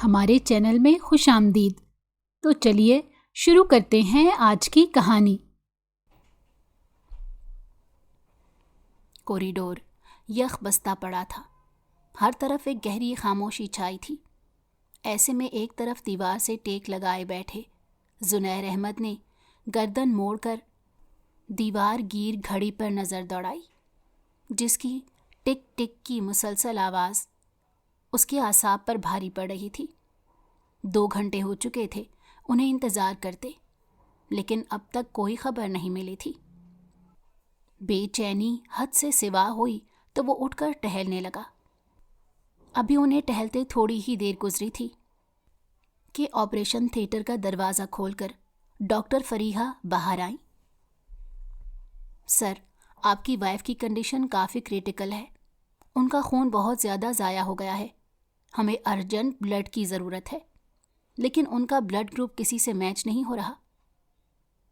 ہمارے چینل میں خوش آمدید۔ تو چلیے شروع کرتے ہیں آج کی کہانی۔ کوریڈور یخ بستہ پڑا تھا، ہر طرف ایک گہری خاموشی چھائی تھی۔ ایسے میں ایک طرف دیوار سے ٹیک لگائے بیٹھے زنیر احمد نے گردن موڑ کر دیوار گیر گھڑی پر نظر دوڑائی، جس کی ٹک ٹک کی مسلسل آواز اس کے اعصاب پر بھاری پڑ رہی تھی۔ 2 گھنٹے ہو چکے تھے انہیں انتظار کرتے، لیکن اب تک کوئی خبر نہیں ملی تھی۔ بے چینی حد سے سوا ہوئی تو وہ اٹھ کر ٹہلنے لگا۔ ابھی انہیں ٹہلتے تھوڑی ہی دیر گزری تھی کہ آپریشن تھیٹر کا دروازہ کھول کر ڈاکٹر فریحہ باہر آئیں۔ سر، آپ کی وائف کی کنڈیشن کافی کریٹیکل ہے، ان کا خون بہت زیادہ ضائع ہو گیا ہے، ہمیں ارجنٹ بلڈ کی ضرورت ہے، لیکن ان کا بلڈ گروپ کسی سے میچ نہیں ہو رہا۔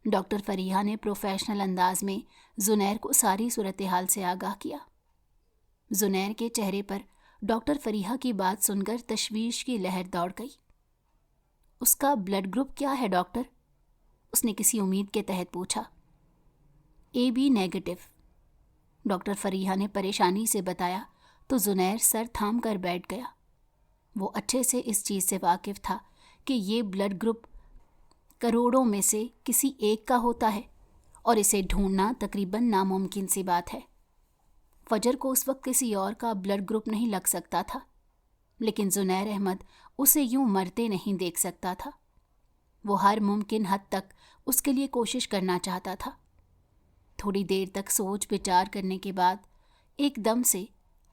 ڈاکٹر فریحہ نے پروفیشنل انداز میں زنیر کو ساری صورتحال سے آگاہ کیا۔ زنیر کے چہرے پر ڈاکٹر فریحہ کی بات سن کر تشویش کی لہر دوڑ گئی۔ اس کا بلڈ گروپ کیا ہے ڈاکٹر؟ اس نے کسی امید کے تحت پوچھا۔ AB نیگیٹو، ڈاکٹر فریحہ نے پریشانی سے بتایا تو زنیر سر تھام کر بیٹھ گیا۔ وہ اچھے سے اس چیز سے واقف تھا کہ یہ بلڈ گروپ کروڑوں میں سے کسی ایک کا ہوتا ہے اور اسے ڈھونڈنا تقریباً ناممکن سی بات ہے۔ فجر کو اس وقت کسی اور کا بلڈ گروپ نہیں لگ سکتا تھا، لیکن زنیر احمد اسے یوں مرتے نہیں دیکھ سکتا تھا۔ وہ ہر ممکن حد تک اس کے لیے کوشش کرنا چاہتا تھا۔ تھوڑی دیر تک سوچ بچار کرنے کے بعد ایک دم سے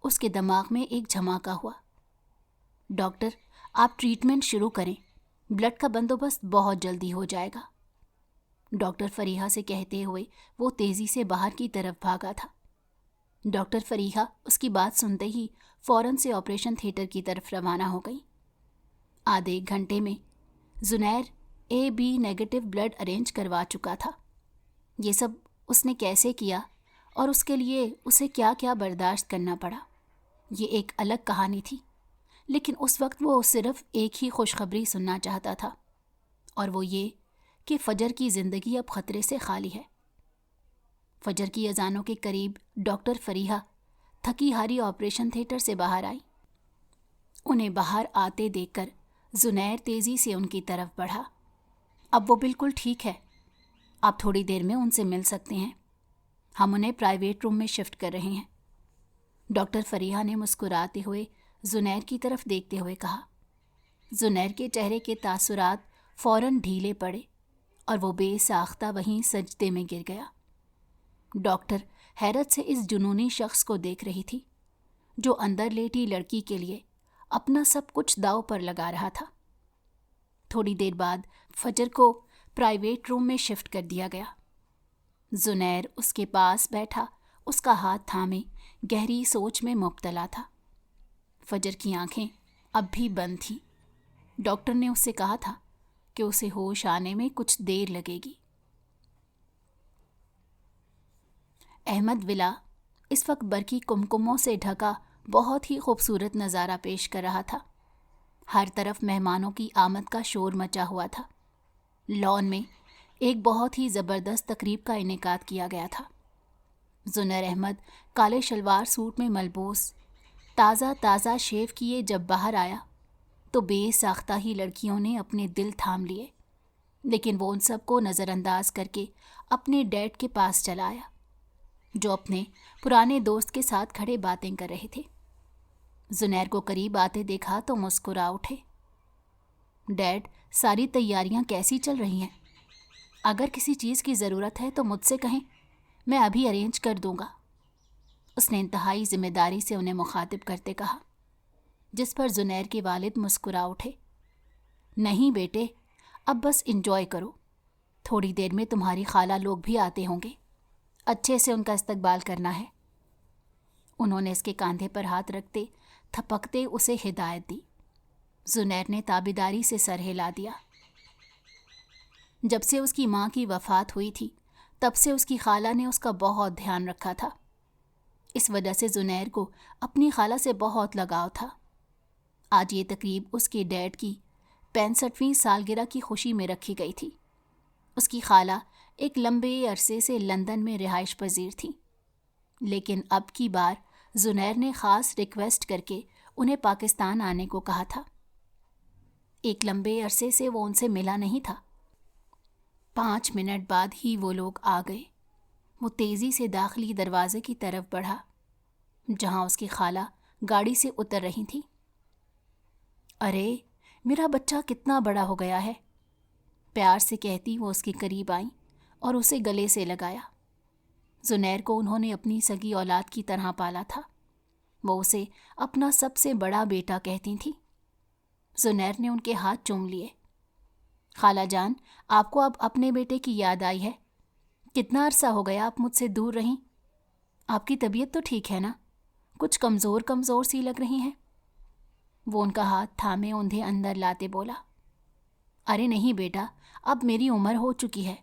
اس کے دماغ میں ایک جھماکا ہوا۔ ڈاکٹر، آپ ٹریٹمنٹ شروع کریں، بلڈ کا بندوبست بہت جلدی ہو جائے گا۔ ڈاکٹر فریحہ سے کہتے ہوئے وہ تیزی سے باہر کی طرف بھاگا تھا۔ ڈاکٹر فریحہ اس کی بات سنتے ہی فوراً سے آپریشن تھیٹر کی طرف روانہ ہو گئی۔ آدھے ایک گھنٹے میں زنیر AB نیگیٹو بلڈ ارینج کروا چکا تھا۔ یہ سب اس نے کیسے کیا اور اس کے لیے اسے کیا کیا برداشت کرنا پڑا، یہ ایک الگ کہانی تھی، لیکن اس وقت وہ صرف ایک ہی خوشخبری سننا چاہتا تھا، اور وہ یہ کہ فجر کی زندگی اب خطرے سے خالی ہے۔ فجر کی اذانوں کے قریب ڈاکٹر فریحہ تھکی ہاری آپریشن تھیٹر سے باہر آئی۔ انہیں باہر آتے دیکھ کر زنیر تیزی سے ان کی طرف بڑھا۔ اب وہ بالکل ٹھیک ہے، آپ تھوڑی دیر میں ان سے مل سکتے ہیں، ہم انہیں پرائیویٹ روم میں شفٹ کر رہے ہیں۔ ڈاکٹر فریحہ نے مسکراتے ہوئے زنیر کی طرف دیکھتے ہوئے کہا۔ زنیر کے چہرے کے تاثرات فوراً ڈھیلے پڑے اور وہ بے ساختہ وہیں سجدے میں گر گیا۔ ڈاکٹر حیرت سے اس جنونی شخص کو دیکھ رہی تھی جو اندر لیٹی لڑکی کے لیے اپنا سب کچھ داؤ پر لگا رہا تھا۔ تھوڑی دیر بعد فجر کو پرائیویٹ روم میں شفٹ کر دیا گیا۔ زنیر اس کے پاس بیٹھا اس کا ہاتھ تھامے گہری سوچ میں مبتلا تھا۔ فجر کی آنکھیں اب بھی بند تھیں۔ ڈاکٹر نے اس سے کہا تھا کہ اسے ہوش آنے میں کچھ دیر لگے گی۔ احمد ولا اس وقت برقی کمکموں سے ڈھکا بہت ہی خوبصورت نظارہ پیش کر رہا تھا۔ ہر طرف مہمانوں کی آمد کا شور مچا ہوا تھا۔ لان میں ایک بہت ہی زبردست تقریب کا انعقاد کیا گیا تھا۔ زنیر احمد کالے شلوار سوٹ میں ملبوس، تازہ شیو کیے جب باہر آیا تو بے ساختہ ہی لڑکیوں نے اپنے دل تھام لیے، لیکن وہ ان سب کو نظر انداز کر کے اپنے ڈیڈ کے پاس چلا آیا، جو اپنے پرانے دوست کے ساتھ کھڑے باتیں کر رہے تھے۔ زنیر کو قریب آتے دیکھا تو مسکرا اٹھے۔ ڈیڈ، ساری تیاریاں کیسی چل رہی ہیں؟ اگر کسی چیز کی ضرورت ہے تو مجھ سے کہیں، میں ابھی ارینج کر دوں گا، اس نے انتہائی ذمہ داری سے انہیں مخاطب کرتے کہا، جس پر زنیر کے والد مسکرا اٹھے۔ نہیں بیٹے، اب بس انجوائے کرو، تھوڑی دیر میں تمہاری خالہ لوگ بھی آتے ہوں گے، اچھے سے ان کا استقبال کرنا ہے۔ انہوں نے اس کے کاندھے پر ہاتھ رکھتے تھپکتے اسے ہدایت دی۔ زنیر نے تابیداری سے سر ہلا دیا۔ جب سے اس کی ماں کی وفات ہوئی تھی تب سے اس کی خالہ نے اس کا بہت دھیان رکھا تھا۔ اس وجہ سے زنیر کو اپنی خالہ سے بہت لگاؤ تھا۔ آج یہ تقریب اس کے ڈیڈ کی 65ویں سالگرہ کی خوشی میں رکھی گئی تھی۔ اس کی خالہ ایک لمبے عرصے سے لندن میں رہائش پذیر تھیں، لیکن اب کی بار زنیر نے خاص ریکویسٹ کر کے انہیں پاکستان آنے کو کہا تھا۔ ایک لمبے عرصے سے وہ ان سے ملا نہیں تھا۔ 5 منٹ بعد ہی وہ لوگ آ گئے۔ وہ تیزی سے داخلی دروازے کی طرف بڑھا، جہاں اس کی خالہ گاڑی سے اتر رہی تھی۔ ارے میرا بچہ کتنا بڑا ہو گیا ہے، پیار سے کہتی وہ اس کے قریب آئیں اور اسے گلے سے لگایا۔ زنیر کو انہوں نے اپنی سگی اولاد کی طرح پالا تھا۔ وہ اسے اپنا سب سے بڑا بیٹا کہتی تھیں۔ زنیر نے ان کے ہاتھ چوم لیے۔ خالہ جان، آپ کو اب اپنے بیٹے کی یاد آئی ہے؟ کتنا عرصہ ہو گیا آپ مجھ سے دور رہیں؟ آپ کی طبیعت تو ٹھیک ہے نا؟ کچھ کمزور کمزور سی لگ رہی ہیں۔ وہ ان کا ہاتھ تھامے انہیں اندر لاتے بولا، ارے نہیں بیٹا، اب میری عمر ہو چکی ہے،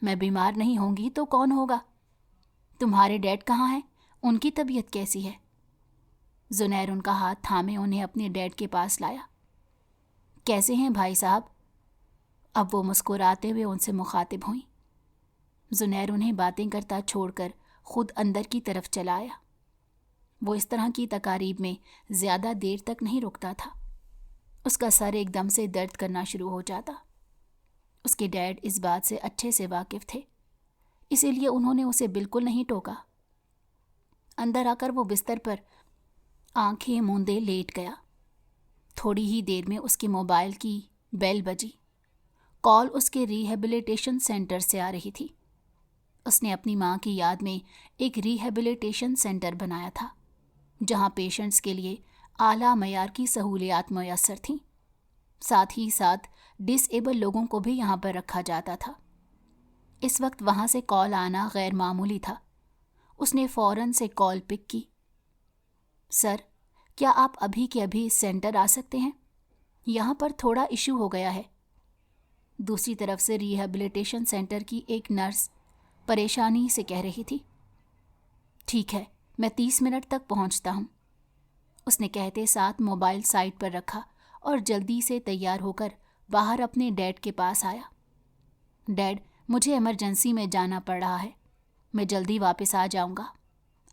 میں بیمار نہیں ہوں گی تو کون ہوگا؟ تمہارے ڈیڈ کہاں ہیں؟ ان کی طبیعت کیسی ہے؟ زنیر ان کا ہاتھ تھامے انہیں اپنے ڈیڈ کے پاس لایا۔ کیسے ہیں بھائی صاحب؟ اب وہ مسکراتے ہوئے ان سے مخاطب ہوئیں۔ زنیر انہیں باتیں کرتا چھوڑ کر خود اندر کی طرف چلا آیا۔ وہ اس طرح کی تقاریب میں زیادہ دیر تک نہیں رکتا تھا۔ اس کا سر ایک دم سے درد کرنا شروع ہو جاتا۔ اس کے ڈیڈ اس بات سے اچھے سے واقف تھے، اسی لیے انہوں نے اسے بالکل نہیں ٹوکا۔ اندر آ کر وہ بستر پر آنکھیں موندے لیٹ گیا۔ تھوڑی ہی دیر میں اس کے موبائل کی بیل بجی۔ کال اس کے ریہیبلیٹیشن سینٹر سے آ رہی تھی۔ اس نے اپنی ماں کی یاد میں ایک ریہیبلیٹیشن سینٹر بنایا تھا، جہاں پیشنٹس کے لیے اعلیٰ معیار کی سہولیات میسر تھیں۔ ساتھ ہی ساتھ ڈس ایبل لوگوں کو بھی یہاں پر رکھا جاتا تھا۔ اس وقت وہاں سے کال آنا غیر معمولی تھا۔ اس نے فوراً سے کال پک کی۔ سر، کیا آپ ابھی کے ابھی اس سینٹر آ سکتے ہیں؟ یہاں پر تھوڑا ایشو ہو گیا ہے۔ دوسری طرف سے ریہیبلیٹیشن سینٹر کی ایک نرس پریشانی سے کہہ رہی تھی۔ ٹھیک ہے، میں 30 منٹ تک پہنچتا ہوں، اس نے کہتے ساتھ موبائل سائٹ پر رکھا اور جلدی سے تیار ہو کر باہر اپنے ڈیڈ کے پاس آیا۔ ڈیڈ، مجھے ایمرجنسی میں جانا پڑ رہا ہے، میں جلدی واپس آ جاؤں گا،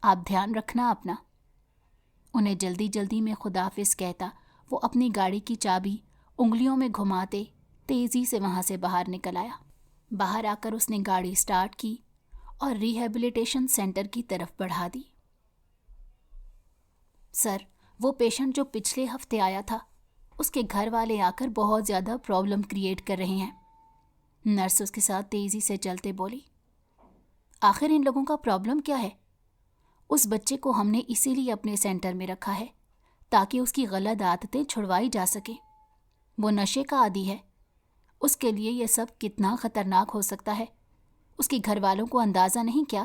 آپ دھیان رکھنا اپنا۔ انہیں جلدی جلدی میں خداحافظ کہتا وہ اپنی گاڑی کی چابی انگلیوں میں گھماتے تیزی سے وہاں سے باہر نکل آیا۔ باہر آ کر اس نے گاڑی سٹارٹ کی اور ریہیبلیٹیشن سینٹر کی طرف بڑھا دی۔ سر، وہ پیشنٹ جو پچھلے ہفتے آیا تھا، اس کے گھر والے آ کر بہت زیادہ پرابلم کریٹ کر رہے ہیں، نرس اس کے ساتھ تیزی سے چلتے بولی۔ آخر ان لوگوں کا پرابلم کیا ہے؟ اس بچے کو ہم نے اسی لیے اپنے سینٹر میں رکھا ہے تاکہ اس کی غلط عادتیں چھڑوائی جا سکیں۔ وہ نشے کا عادی ہے، اس کے لیے یہ سب کتنا خطرناک ہو سکتا ہے، اس کے گھر والوں کو اندازہ نہیں کیا؟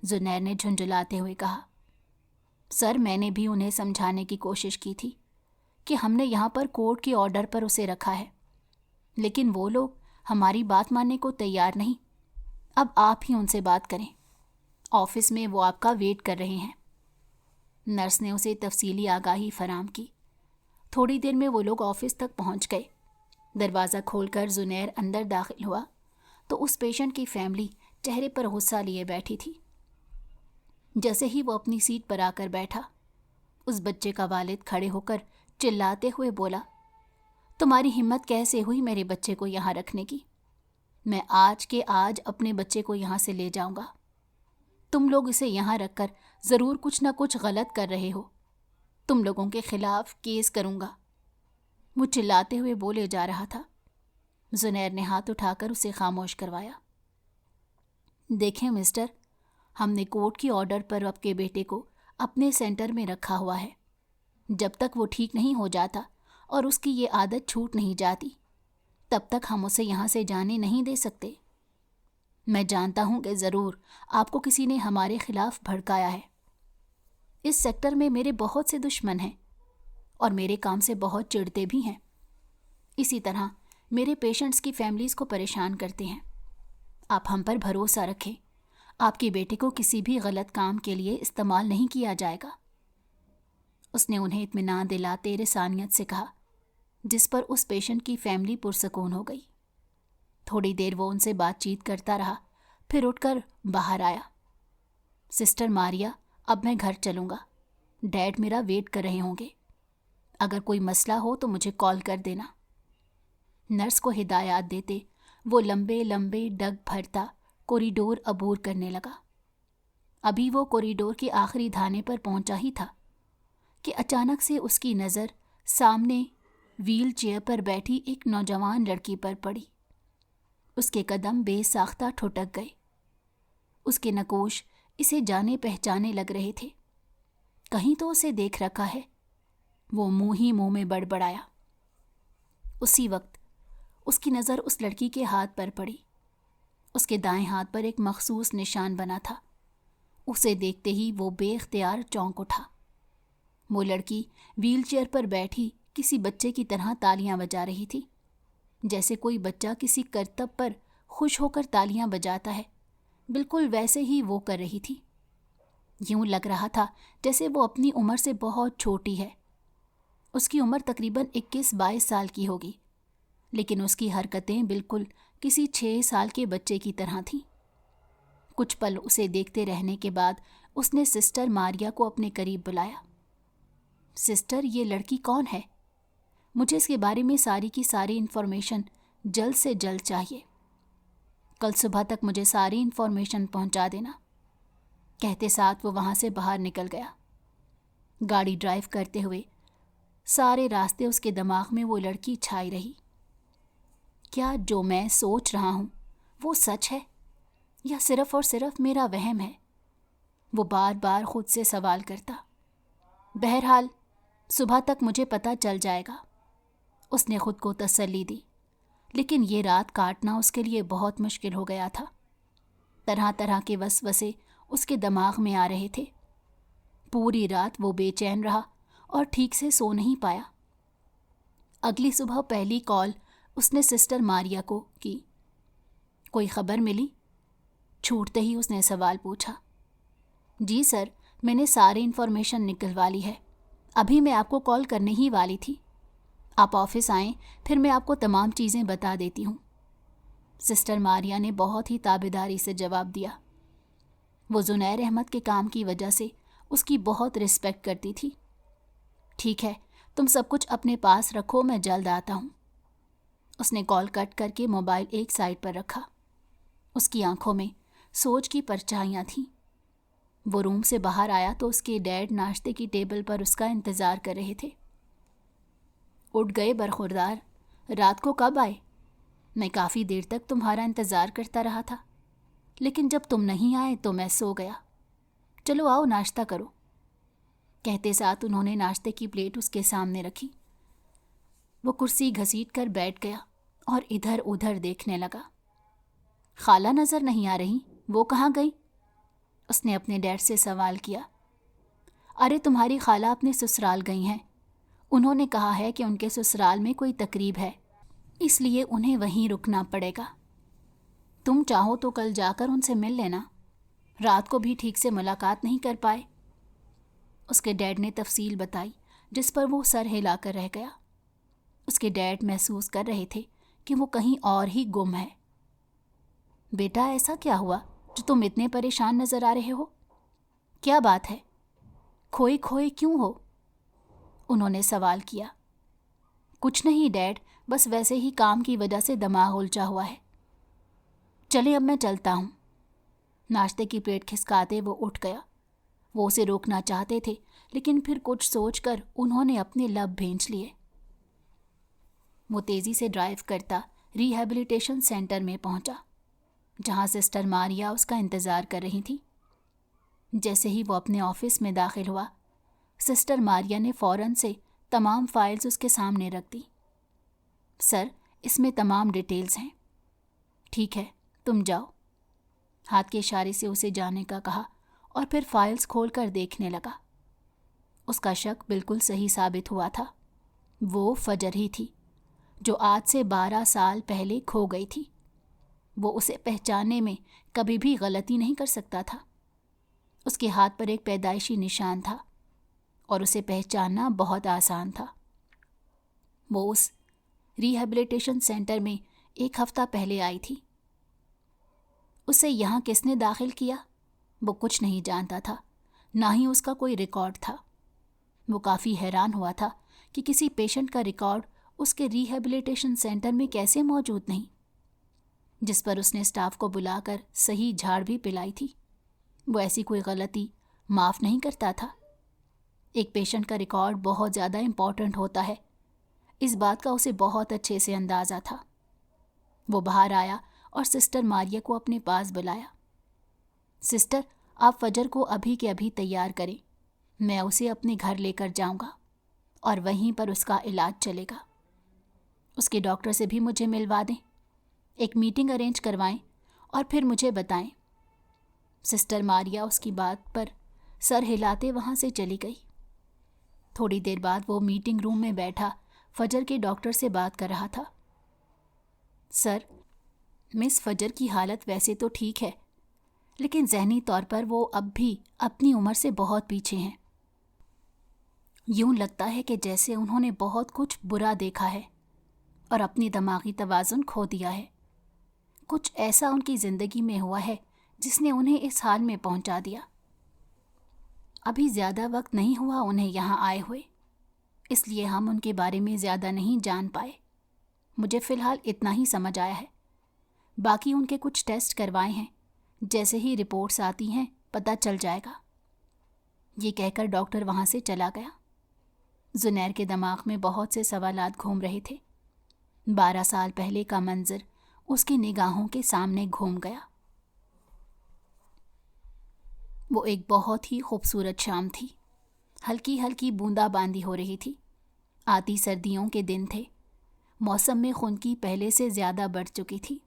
زنیر نے جھنجھلاتے ہوئے کہا۔ سر، میں نے بھی انہیں سمجھانے کی کوشش کی تھی کہ ہم نے یہاں پر کورٹ کے آرڈر پر اسے رکھا ہے، لیکن وہ لوگ ہماری بات ماننے کو تیار نہیں۔ اب آپ ہی ان سے بات کریں، آفس میں وہ آپ کا ویٹ کر رہے ہیں۔ نرس نے اسے تفصیلی آگاہی فراہم کی۔ تھوڑی دیر میں وہ لوگ آفس تک پہنچ گئے۔ دروازہ کھول کر زنیر اندر داخل ہوا تو اس پیشنٹ کی فیملی چہرے پر غصہ لیے بیٹھی تھی۔ جیسے ہی وہ اپنی سیٹ پر آ کر بیٹھا، اس بچے کا والد کھڑے ہو کر چلاتے ہوئے بولا، تمہاری ہمت کیسے ہوئی میرے بچے کو یہاں رکھنے کی؟ میں آج کے آج اپنے بچے کو یہاں سے لے جاؤں گا۔ تم لوگ اسے یہاں رکھ کر ضرور کچھ نہ کچھ غلط کر رہے ہو، تم لوگوں کے خلاف کیس کروں گا۔ وہ چلاتے ہوئے بولے جا رہا تھا۔ زنیر نے ہاتھ اٹھا کر اسے خاموش کروایا۔ دیکھیں مسٹر، ہم نے کورٹ کی آرڈر پر آپ کے بیٹے کو اپنے سینٹر میں رکھا ہوا ہے۔ جب تک وہ ٹھیک نہیں ہو جاتا اور اس کی یہ عادت چھوٹ نہیں جاتی، تب تک ہم اسے یہاں سے جانے نہیں دے سکتے۔ میں جانتا ہوں کہ ضرور آپ کو کسی نے ہمارے خلاف بھڑکایا ہے۔ اس سیکٹر میں میرے بہت سے دشمن ہیں اور میرے کام سے بہت چڑھتے بھی ہیں۔ اسی طرح میرے پیشنٹس کی فیملیز کو پریشان کرتے ہیں۔ آپ ہم پر بھروسہ رکھیں، آپ کے بیٹے کو کسی بھی غلط کام کے لیے استعمال نہیں کیا جائے گا۔ اس نے انہیں اطمینان دلاتے رسانیت سے کہا، جس پر اس پیشنٹ کی فیملی پرسکون ہو گئی۔ تھوڑی دیر وہ ان سے بات چیت کرتا رہا، پھر اٹھ کر باہر آیا۔ سسٹر ماریا، اب میں گھر چلوں گا، ڈیڈ میرا ویٹ کر رہے ہوں گے، اگر کوئی مسئلہ ہو تو مجھے کال کر دینا۔ نرس کو ہدایات دیتے وہ لمبے لمبے ڈگ بھرتا کوریڈور عبور کرنے لگا۔ ابھی وہ کوریڈور کے آخری دھانے پر پہنچا ہی تھا کہ اچانک سے اس کی نظر سامنے ویل چیئر پر بیٹھی ایک نوجوان لڑکی پر پڑی۔ اس کے قدم بے ساختہ ٹھٹک گئے۔ اس کے نقوش اسے جانے پہچانے لگ رہے تھے۔ کہیں تو اسے دیکھ رکھا ہے، وہ منہ ہی منہ میں بڑبڑایا۔ اسی وقت اس کی نظر اس لڑکی کے ہاتھ پر پڑی۔ اس کے دائیں ہاتھ پر ایک مخصوص نشان بنا تھا۔ اسے دیکھتے ہی وہ بے اختیار چونک اٹھا۔ وہ لڑکی ویل چیئر پر بیٹھی کسی بچے کی طرح تالیاں بجا رہی تھی، جیسے کوئی بچہ کسی کرتب پر خوش ہو کر تالیاں بجاتا ہے، بالکل ویسے ہی وہ کر رہی تھی۔ یوں لگ رہا تھا جیسے وہ اپنی عمر سے بہت چھوٹی ہے۔ اس کی عمر تقریباً 21-22 سال کی ہوگی، لیکن اس کی حرکتیں بالکل کسی 6 سال کے بچے کی طرح تھیں۔ کچھ پل اسے دیکھتے رہنے کے بعد اس نے سسٹر ماریا کو اپنے قریب بلایا۔ سسٹر، یہ لڑکی کون ہے؟ مجھے اس کے بارے میں ساری کی ساری انفارمیشن جلد سے جلد چاہیے۔ کل صبح تک مجھے ساری انفارمیشن پہنچا دینا۔ کہتے ساتھ وہ وہاں سے باہر نکل گیا۔ گاڑی ڈرائیو کرتے ہوئے سارے راستے اس کے دماغ میں وہ لڑکی چھائی رہی۔ کیا جو میں سوچ رہا ہوں وہ سچ ہے یا صرف اور صرف میرا وہم ہے؟ وہ بار بار خود سے سوال کرتا۔ بہرحال صبح تک مجھے پتہ چل جائے گا، اس نے خود کو تسلی دی۔ لیکن یہ رات کاٹنا اس کے لیے بہت مشکل ہو گیا تھا۔ طرح طرح کے وسوسے اس کے دماغ میں آ رہے تھے۔ پوری رات وہ بے چین رہا اور ٹھیک سے سو نہیں پایا۔ اگلی صبح پہلی کال اس نے سسٹر ماریا کو کی۔ کوئی خبر ملی؟ چھوٹتے ہی اس نے سوال پوچھا۔ جی سر، میں نے ساری انفارمیشن نکلوا لی ہے، ابھی میں آپ کو کال کرنے ہی والی تھی۔ آپ آفس آئیں، پھر میں آپ کو تمام چیزیں بتا دیتی ہوں۔ سسٹر ماریا نے بہت ہی تابعداری سے جواب دیا۔ وہ زنیر احمد کے کام کی وجہ سے اس کی بہت رسپیکٹ کرتی تھی۔ ٹھیک ہے، تم سب کچھ اپنے پاس رکھو، میں جلد آتا ہوں۔ اس نے کال کٹ کر کے موبائل ایک سائڈ پر رکھا۔ اس کی آنکھوں میں سوچ کی پرچھائیاں تھیں۔ وہ روم سے باہر آیا تو اس کے ڈیڈ ناشتے کی ٹیبل پر اس کا انتظار کر رہے تھے۔ اٹھ گئے برخوردار، رات کو کب آئے؟ میں کافی دیر تک تمہارا انتظار کرتا رہا تھا، لیکن جب تم نہیں آئے تو میں سو گیا۔ چلو آؤ ناشتہ کرو۔ کہتے ساتھ انہوں نے ناشتے کی پلیٹ اس کے سامنے رکھی۔ وہ کرسی گھسیٹ کر بیٹھ گیا اور ادھر ادھر دیکھنے لگا۔ خالہ نظر نہیں آ رہی، وہ کہاں گئی؟ اس نے اپنے ڈیڈ سے سوال کیا۔ ارے تمہاری خالہ اپنے سسرال گئی ہیں، انہوں نے کہا ہے کہ ان کے سسرال میں کوئی تقریب ہے، اس لیے انہیں وہیں رکنا پڑے گا۔ تم چاہو تو کل جا کر ان سے مل لینا، رات کو بھی ٹھیک سے ملاقات نہیں کر پائے۔ اس کے ڈیڈ نے تفصیل بتائی، جس پر وہ سر ہلا کر رہ گیا۔ اس کے ڈیڈ محسوس کر رہے تھے کہ وہ کہیں اور ہی گم ہے۔ بیٹا، ایسا کیا ہوا جو تم اتنے پریشان نظر آ رہے ہو؟ کیا بات ہے؟ کھوئے کھوئے کیوں ہو؟ انہوں نے سوال کیا۔ کچھ نہیں ڈیڈ، بس ویسے ہی کام کی وجہ سے دماغ الجھا ہوا ہے۔ چلے اب میں چلتا ہوں۔ ناشتے کی پلیٹ کھسکاتے وہ اٹھ گیا۔ وہ اسے روکنا چاہتے تھے، لیکن پھر کچھ سوچ کر انہوں نے اپنے لب بھینچ لیے۔ وہ تیزی سے ڈرائیو کرتا ریہیبلیٹیشن سینٹر میں پہنچا، جہاں سسٹر ماریا اس کا انتظار کر رہی تھی۔ جیسے ہی وہ اپنے آفس میں داخل ہوا، سسٹر ماریا نے فوراً سے تمام فائلز اس کے سامنے رکھ دی۔ سر، اس میں تمام ڈیٹیلز ہیں۔ ٹھیک ہے، تم جاؤ۔ ہاتھ کے اشارے سے اسے جانے کا کہا اور پھر فائلز کھول کر دیکھنے لگا۔ اس کا شک بالکل صحیح ثابت ہوا تھا۔ وہ فجر ہی تھی، جو آج سے 12 سال پہلے کھو گئی تھی۔ وہ اسے پہچاننے میں کبھی بھی غلطی نہیں کر سکتا تھا۔ اس کے ہاتھ پر ایک پیدائشی نشان تھا، اور اسے پہچاننا بہت آسان تھا۔ وہ اس ریہیبلیٹیشن سینٹر میں 1 ہفتہ پہلے آئی تھی۔ اسے یہاں کس نے داخل کیا؟ وہ کچھ نہیں جانتا تھا، نہ ہی اس کا کوئی ریکارڈ تھا۔ وہ کافی حیران ہوا تھا کہ کسی پیشنٹ کا ریکارڈ اس کے ریہیبلیٹیشن سینٹر میں کیسے موجود نہیں، جس پر اس نے اسٹاف کو بلا کر صحیح جھاڑ بھی پلائی تھی۔ وہ ایسی کوئی غلطی معاف نہیں کرتا تھا۔ ایک پیشنٹ کا ریکارڈ بہت زیادہ امپورٹنٹ ہوتا ہے، اس بات کا اسے بہت اچھے سے اندازہ تھا۔ وہ باہر آیا اور سسٹر ماریا کو اپنے پاس بلایا۔ سسٹر، آپ فجر کو ابھی کے ابھی تیار کریں، میں اسے اپنے گھر لے کر جاؤں گا اور وہیں پر اس کا علاج چلے گا۔ اس کے ڈاکٹر سے بھی مجھے ملوا دیں، ایک میٹنگ ارینج کروائیں اور پھر مجھے بتائیں۔ سسٹر ماریا اس کی بات پر سر ہلاتے وہاں سے چلی گئی۔ تھوڑی دیر بعد وہ میٹنگ روم میں بیٹھا فجر کے ڈاکٹر سے بات کر رہا تھا۔ سر، مس فجر کی حالت ویسے تو ٹھیک ہے، لیکن ذہنی طور پر وہ اب بھی اپنی عمر سے بہت پیچھے ہیں۔ یوں لگتا ہے کہ جیسے انہوں نے بہت کچھ برا دیکھا ہے اور اپنی دماغی توازن کھو دیا ہے۔ کچھ ایسا ان کی زندگی میں ہوا ہے جس نے انہیں اس حال میں پہنچا دیا۔ ابھی زیادہ وقت نہیں ہوا انہیں یہاں آئے ہوئے، اس لیے ہم ان کے بارے میں زیادہ نہیں جان پائے۔ مجھے فی الحال اتنا ہی سمجھ آیا ہے، باقی ان کے کچھ ٹیسٹ کروائے ہیں، جیسے ہی رپورٹس آتی ہیں پتہ چل جائے گا۔ یہ کہہ کر ڈاکٹر وہاں سے چلا گیا۔ زنیر کے دماغ میں بہت سے سوالات گھوم رہے تھے۔ 12 سال پہلے کا منظر اس کی نگاہوں کے سامنے گھوم گیا۔ وہ ایک بہت ہی خوبصورت شام تھی۔ ہلکی ہلکی بوندا باندی ہو رہی تھی۔ آتی سردیوں کے دن تھے۔ موسم میں خنکی پہلے سے زیادہ بڑھ چکی تھی۔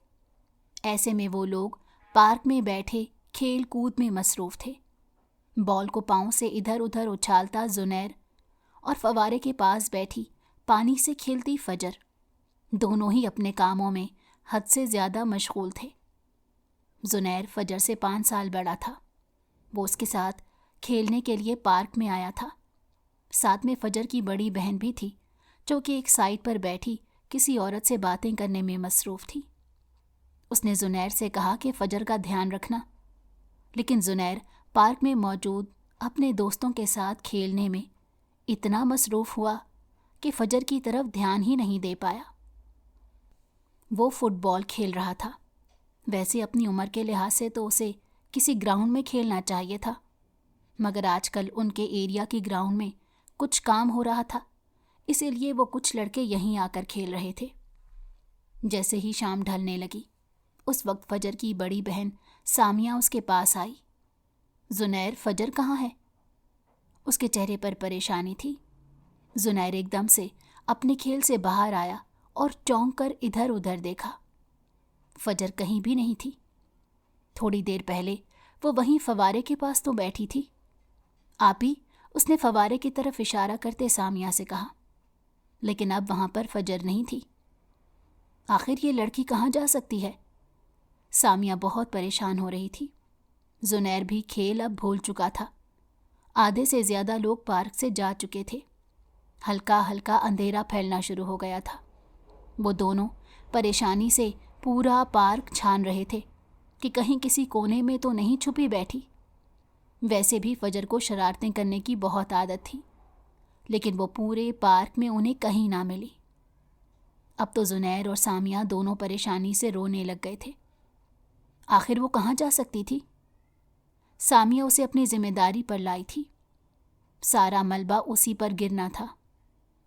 ایسے میں وہ لوگ پارک میں بیٹھے کھیل کود میں مصروف تھے۔ بال کو پاؤں سے ادھر ادھر اچھالتا زنیر اور فوارے کے پاس بیٹھی پانی سے کھیلتی فجر، دونوں ہی اپنے کاموں میں حد سے زیادہ مشغول تھے۔ زنیر فجر سے 5 سال بڑا تھا۔ وہ اس کے ساتھ کھیلنے کے لیے پارک میں آیا تھا۔ ساتھ میں فجر کی بڑی بہن بھی تھی، جو کہ ایک سائڈ پر بیٹھی کسی عورت سے باتیں کرنے میں مصروف تھی۔ اس نے زنیر سے کہا کہ فجر کا دھیان رکھنا، لیکن زنیر پارک میں موجود اپنے دوستوں کے ساتھ کھیلنے میں اتنا مصروف ہوا کہ فجر کی طرف دھیان ہی نہیں دے پایا۔ وہ فٹ بال کھیل رہا تھا۔ ویسے اپنی عمر کے لحاظ سے تو اسے کسی گراؤنڈ میں کھیلنا چاہیے تھا، مگر آج کل ان کے ایریا کی گراؤنڈ میں کچھ کام ہو رہا تھا، اسی لیے وہ کچھ لڑکے یہیں آ کر کھیل رہے تھے۔ جیسے ہی شام ڈھلنے لگی، اس وقت فجر کی بڑی بہن سامیہ اس کے پاس آئی۔ زنیر، فجر کہاں ہے؟ اس کے چہرے پر پریشانی تھی۔ زنیر ایک دم سے اپنے کھیل سے باہر آیا اور چونک کر ادھر ادھر دیکھا۔ فجر کہیں بھی نہیں تھی۔ تھوڑی دیر پہلے وہ وہیں فوارے کے پاس تو بیٹھی تھی۔ آپی، اس نے فوارے کی طرف اشارہ کرتے سامیہ سے کہا، لیکن اب وہاں پر فجر نہیں تھی۔ آخر یہ لڑکی کہاں جا سکتی ہے؟ سامیہ بہت پریشان ہو رہی تھی۔ زنیر بھی کھیل اب بھول چکا تھا۔ آدھے سے زیادہ لوگ پارک سے جا چکے تھے۔ ہلکا ہلکا اندھیرا پھیلنا شروع ہو گیا تھا۔ وہ دونوں پریشانی سے پورا پارک چھان رہے تھے کہ کہیں کسی کونے میں تو نہیں چھپی بیٹھی۔ ویسے بھی فجر کو شرارتیں کرنے کی بہت عادت تھی، لیکن وہ پورے پارک میں انہیں کہیں نہ ملی۔ اب تو زنیر اور سامیہ دونوں پریشانی سے رونے لگ گئے تھے۔ آخر وہ کہاں جا سکتی تھی؟ سامیہ اسے اپنی ذمہ داری پر لائی تھی۔ سارا ملبہ اسی پر گرنا تھا،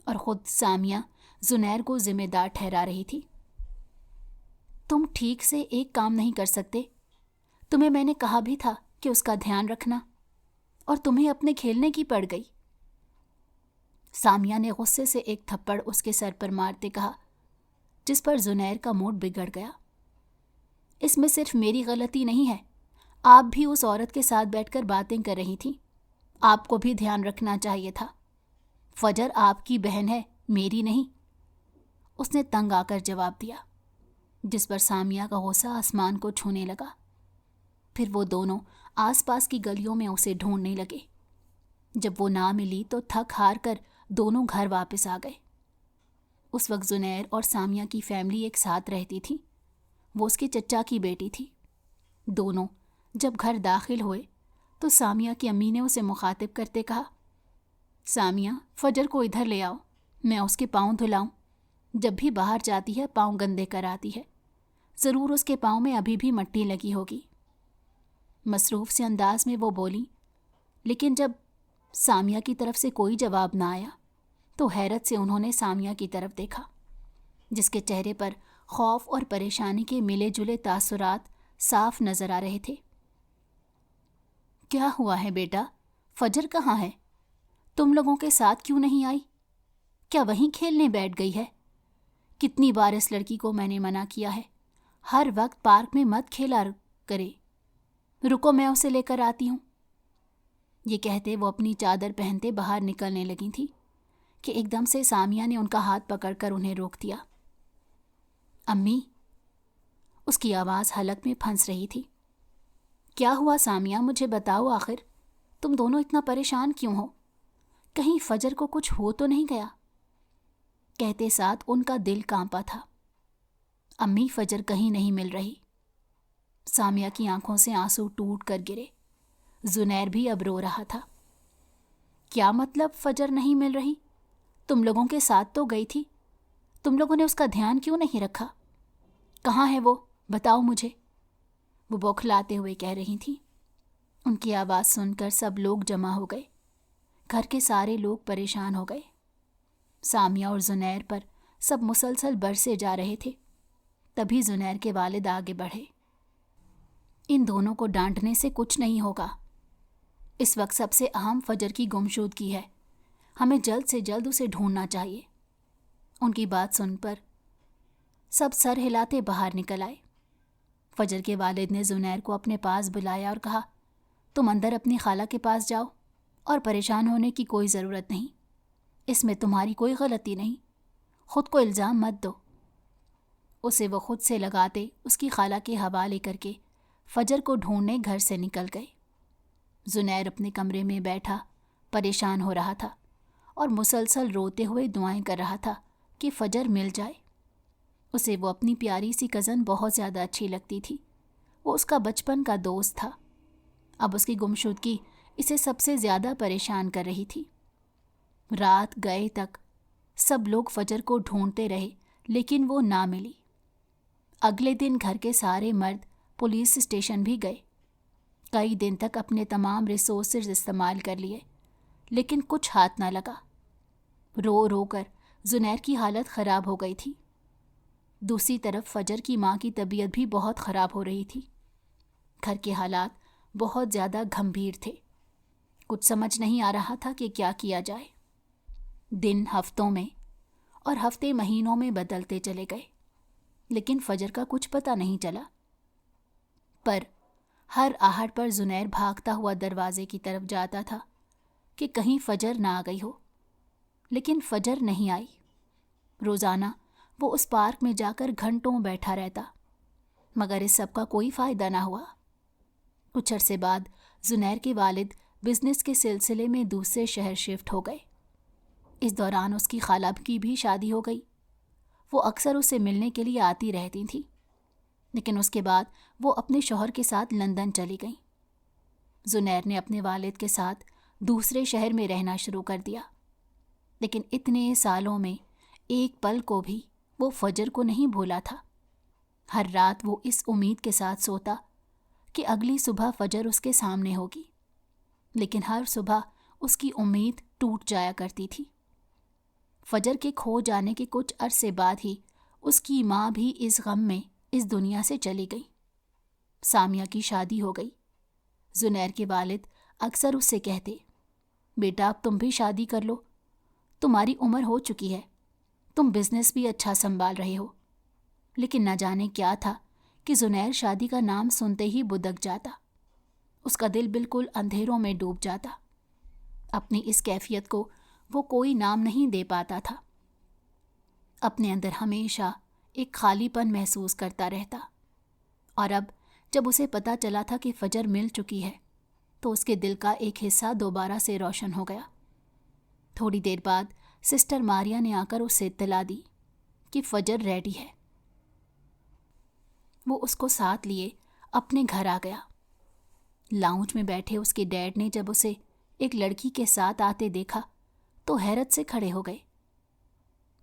اور خود سامیہ زنیر کو ذمہ دار ٹھہرا رہی تھی۔ تم ٹھیک سے ایک کام نہیں کر سکتے؟ تمہیں میں نے کہا بھی تھا کہ اس کا دھیان رکھنا، اور تمہیں اپنے کھیلنے کی پڑ گئی۔ سامیہ نے غصے سے ایک تھپڑ اس کے سر پر مارتے کہا، جس پر زنیر کا موڈ بگڑ گیا۔ اس میں صرف میری غلطی نہیں ہے، آپ بھی اس عورت کے ساتھ بیٹھ کر باتیں کر رہی تھیں، آپ کو بھی دھیان رکھنا چاہیے تھا۔ فجر آپ کی بہن ہے، میری نہیں، اس نے تنگ آ کر جواب دیا، جس پر سامیہ کا غصہ آسمان کو چھونے لگا۔ پھر وہ دونوں آس پاس کی گلیوں میں اسے ڈھونڈنے لگے۔ جب وہ نہ ملی تو تھک ہار کر دونوں گھر واپس آ گئے۔ اس وقت زنیر اور سامیہ کی فیملی ایک ساتھ رہتی تھی۔ وہ اس کے چچا کی بیٹی تھی۔ دونوں جب گھر داخل ہوئے تو سامیہ کی امی نے اسے مخاطب کرتے کہا، سامیہ، فجر کو ادھر لے آؤ، میں اس کے پاؤں دھلاؤں۔ جب بھی باہر جاتی ہے پاؤں گندے کر آتی ہے، ضرور اس کے پاؤں میں ابھی بھی مٹی لگی ہوگی۔ مصروف سے انداز میں وہ بولی، لیکن جب سامیہ کی طرف سے کوئی جواب نہ آیا تو حیرت سے انہوں نے سامیہ کی طرف دیکھا، جس کے چہرے پر خوف اور پریشانی کے ملے جلے تاثرات صاف نظر آ رہے تھے۔ کیا ہوا ہے بیٹا؟ فجر کہاں ہے؟ تم لوگوں کے ساتھ کیوں نہیں آئی؟ کیا وہیں کھیلنے بیٹھ گئی ہے؟ کتنی بار اس لڑکی کو میں نے منع کیا ہے، ہر وقت پارک میں مت کھیلا کرے۔ رکو، میں اسے لے کر آتی ہوں۔ یہ کہتے وہ اپنی چادر پہنتے باہر نکلنے لگی تھی کہ ایک دم سے سامیہ نے ان کا ہاتھ پکڑ کر انہیں روک دیا۔ امی، اس کی آواز حلق میں پھنس رہی تھی۔ کیا ہوا سامیہ؟ مجھے بتاؤ، آخر تم دونوں اتنا پریشان کیوں ہو؟ کہیں فجر کو کچھ ہو تو نہیں گیا؟ کہتے ساتھ ان کا دل کانپا تھا۔ امی، فجر کہیں نہیں مل رہی۔ سامیہ کی آنکھوں سے آنسو ٹوٹ کر گرے۔ زنیر بھی اب رو رہا تھا۔ کیا مطلب فجر نہیں مل رہی؟ تم لوگوں کے ساتھ تو گئی تھی، تم لوگوں نے اس کا دھیان کیوں نہیں رکھا؟ کہاں ہے وہ؟ بتاؤ مجھے، وہ بوکھلاتے ہوئے کہہ رہی تھی۔ ان کی آواز سن کر سب لوگ جمع ہو گئے۔ گھر کے سارے لوگ پریشان ہو گئے۔ سامیہ اور زنیر پر سب مسلسل برسے جا رہے تھے۔ تبھی زنیر کے والد آگے بڑھے۔ ان دونوں کو ڈانٹنے سے کچھ نہیں ہوگا۔ اس وقت سب سے اہم فجر کی گمشدگی ہے، ہمیں جلد سے جلد اسے ڈھونڈنا چاہیے۔ ان کی بات سن پر سب سر ہلاتے باہر نکل آئے۔ فجر کے والد نے زنیر کو اپنے پاس بلایا اور کہا، تم اندر اپنی خالہ کے پاس جاؤ اور پریشان ہونے کی کوئی ضرورت نہیں، اس میں تمہاری کوئی غلطی نہیں، خود کو الزام مت دو۔ اسے وہ خود سے لگاتے اس کی خالہ کے حوالے کر کے فجر کو ڈھونڈنے گھر سے نکل گئے۔ زنیر اپنے کمرے میں بیٹھا پریشان ہو رہا تھا اور مسلسل روتے ہوئے دعائیں کر رہا تھا کہ فجر مل جائے۔ اسے وہ اپنی پیاری سی کزن بہت زیادہ اچھی لگتی تھی۔ وہ اس کا بچپن کا دوست تھا۔ اب اس کی گمشدگی اسے سب سے زیادہ پریشان کر رہی تھی۔ رات گئے تک سب لوگ فجر کو ڈھونڈتے رہے، لیکن وہ نہ ملی۔ اگلے دن گھر کے سارے مرد پولیس اسٹیشن بھی گئے۔ کئی دن تک اپنے تمام ریسورسز استعمال کر لیے، لیکن کچھ ہاتھ نہ لگا۔ رو رو کر زنیر کی حالت خراب ہو گئی تھی۔ دوسری طرف فجر کی ماں کی طبیعت بھی بہت خراب ہو رہی تھی۔ گھر کے حالات بہت زیادہ گھمبیر تھے۔ کچھ سمجھ نہیں آ رہا تھا کہ کیا کیا جائے۔ دن ہفتوں میں اور ہفتے مہینوں میں بدلتے چلے گئے، لیکن فجر کا کچھ پتہ نہیں چلا۔ پر ہر آہٹ پر زنیر بھاگتا ہوا دروازے کی طرف جاتا تھا کہ کہیں فجر نہ آ گئی ہو، لیکن فجر نہیں آئی۔ روزانہ وہ اس پارک میں جا کر گھنٹوں بیٹھا رہتا، مگر اس سب کا کوئی فائدہ نہ ہوا۔ کچھ عرصے بعد زنیر کے والد بزنس کے سلسلے میں دوسرے شہر شفٹ ہو گئے۔ اس دوران اس کی خالہ کی بھی شادی ہو گئی۔ وہ اکثر اسے ملنے کے لیے آتی رہتی تھی، لیکن اس کے بعد وہ اپنے شوہر کے ساتھ لندن چلی گئیں۔ زنیر نے اپنے والد کے ساتھ دوسرے شہر میں رہنا شروع کر دیا، لیکن اتنے سالوں میں ایک پل کو بھی وہ فجر کو نہیں بھولا تھا۔ ہر رات وہ اس امید کے ساتھ سوتا کہ اگلی صبح فجر اس کے سامنے ہوگی، لیکن ہر صبح اس کی امید ٹوٹ جایا کرتی تھی۔ فجر کے کھو جانے کے کچھ عرصے بعد ہی اس کی ماں بھی اس غم میں اس دنیا سے چلی گئی۔ سامیہ کی شادی ہو گئی۔ زنیر کے والد اکثر اس سے کہتے، بیٹا اب تم بھی شادی کر لو، تمہاری عمر ہو چکی ہے، تم بزنس بھی اچھا سنبھال رہے ہو۔ لیکن نہ جانے کیا تھا کہ زنیر شادی کا نام سنتے ہی بدک جاتا۔ اس کا دل بالکل اندھیروں میں ڈوب جاتا۔ اپنی اس کیفیت کو وہ کوئی نام نہیں دے پاتا تھا۔ اپنے اندر ہمیشہ ایک خالی پن محسوس کرتا رہتا، اور اب جب اسے پتہ چلا تھا کہ فجر مل چکی ہے تو اس کے دل کا ایک حصہ دوبارہ سے روشن ہو گیا۔ تھوڑی دیر بعد سسٹر ماریا نے آ کر اس سے اطلاع دی کہ فجر ریڈی ہے۔ وہ اس کو ساتھ لیے اپنے گھر آ گیا۔ لاؤنج میں بیٹھے اس کے ڈیڈ نے جب اسے ایک لڑکی کے ساتھ آتے دیکھا تو حیرت سے کھڑے ہو گئے۔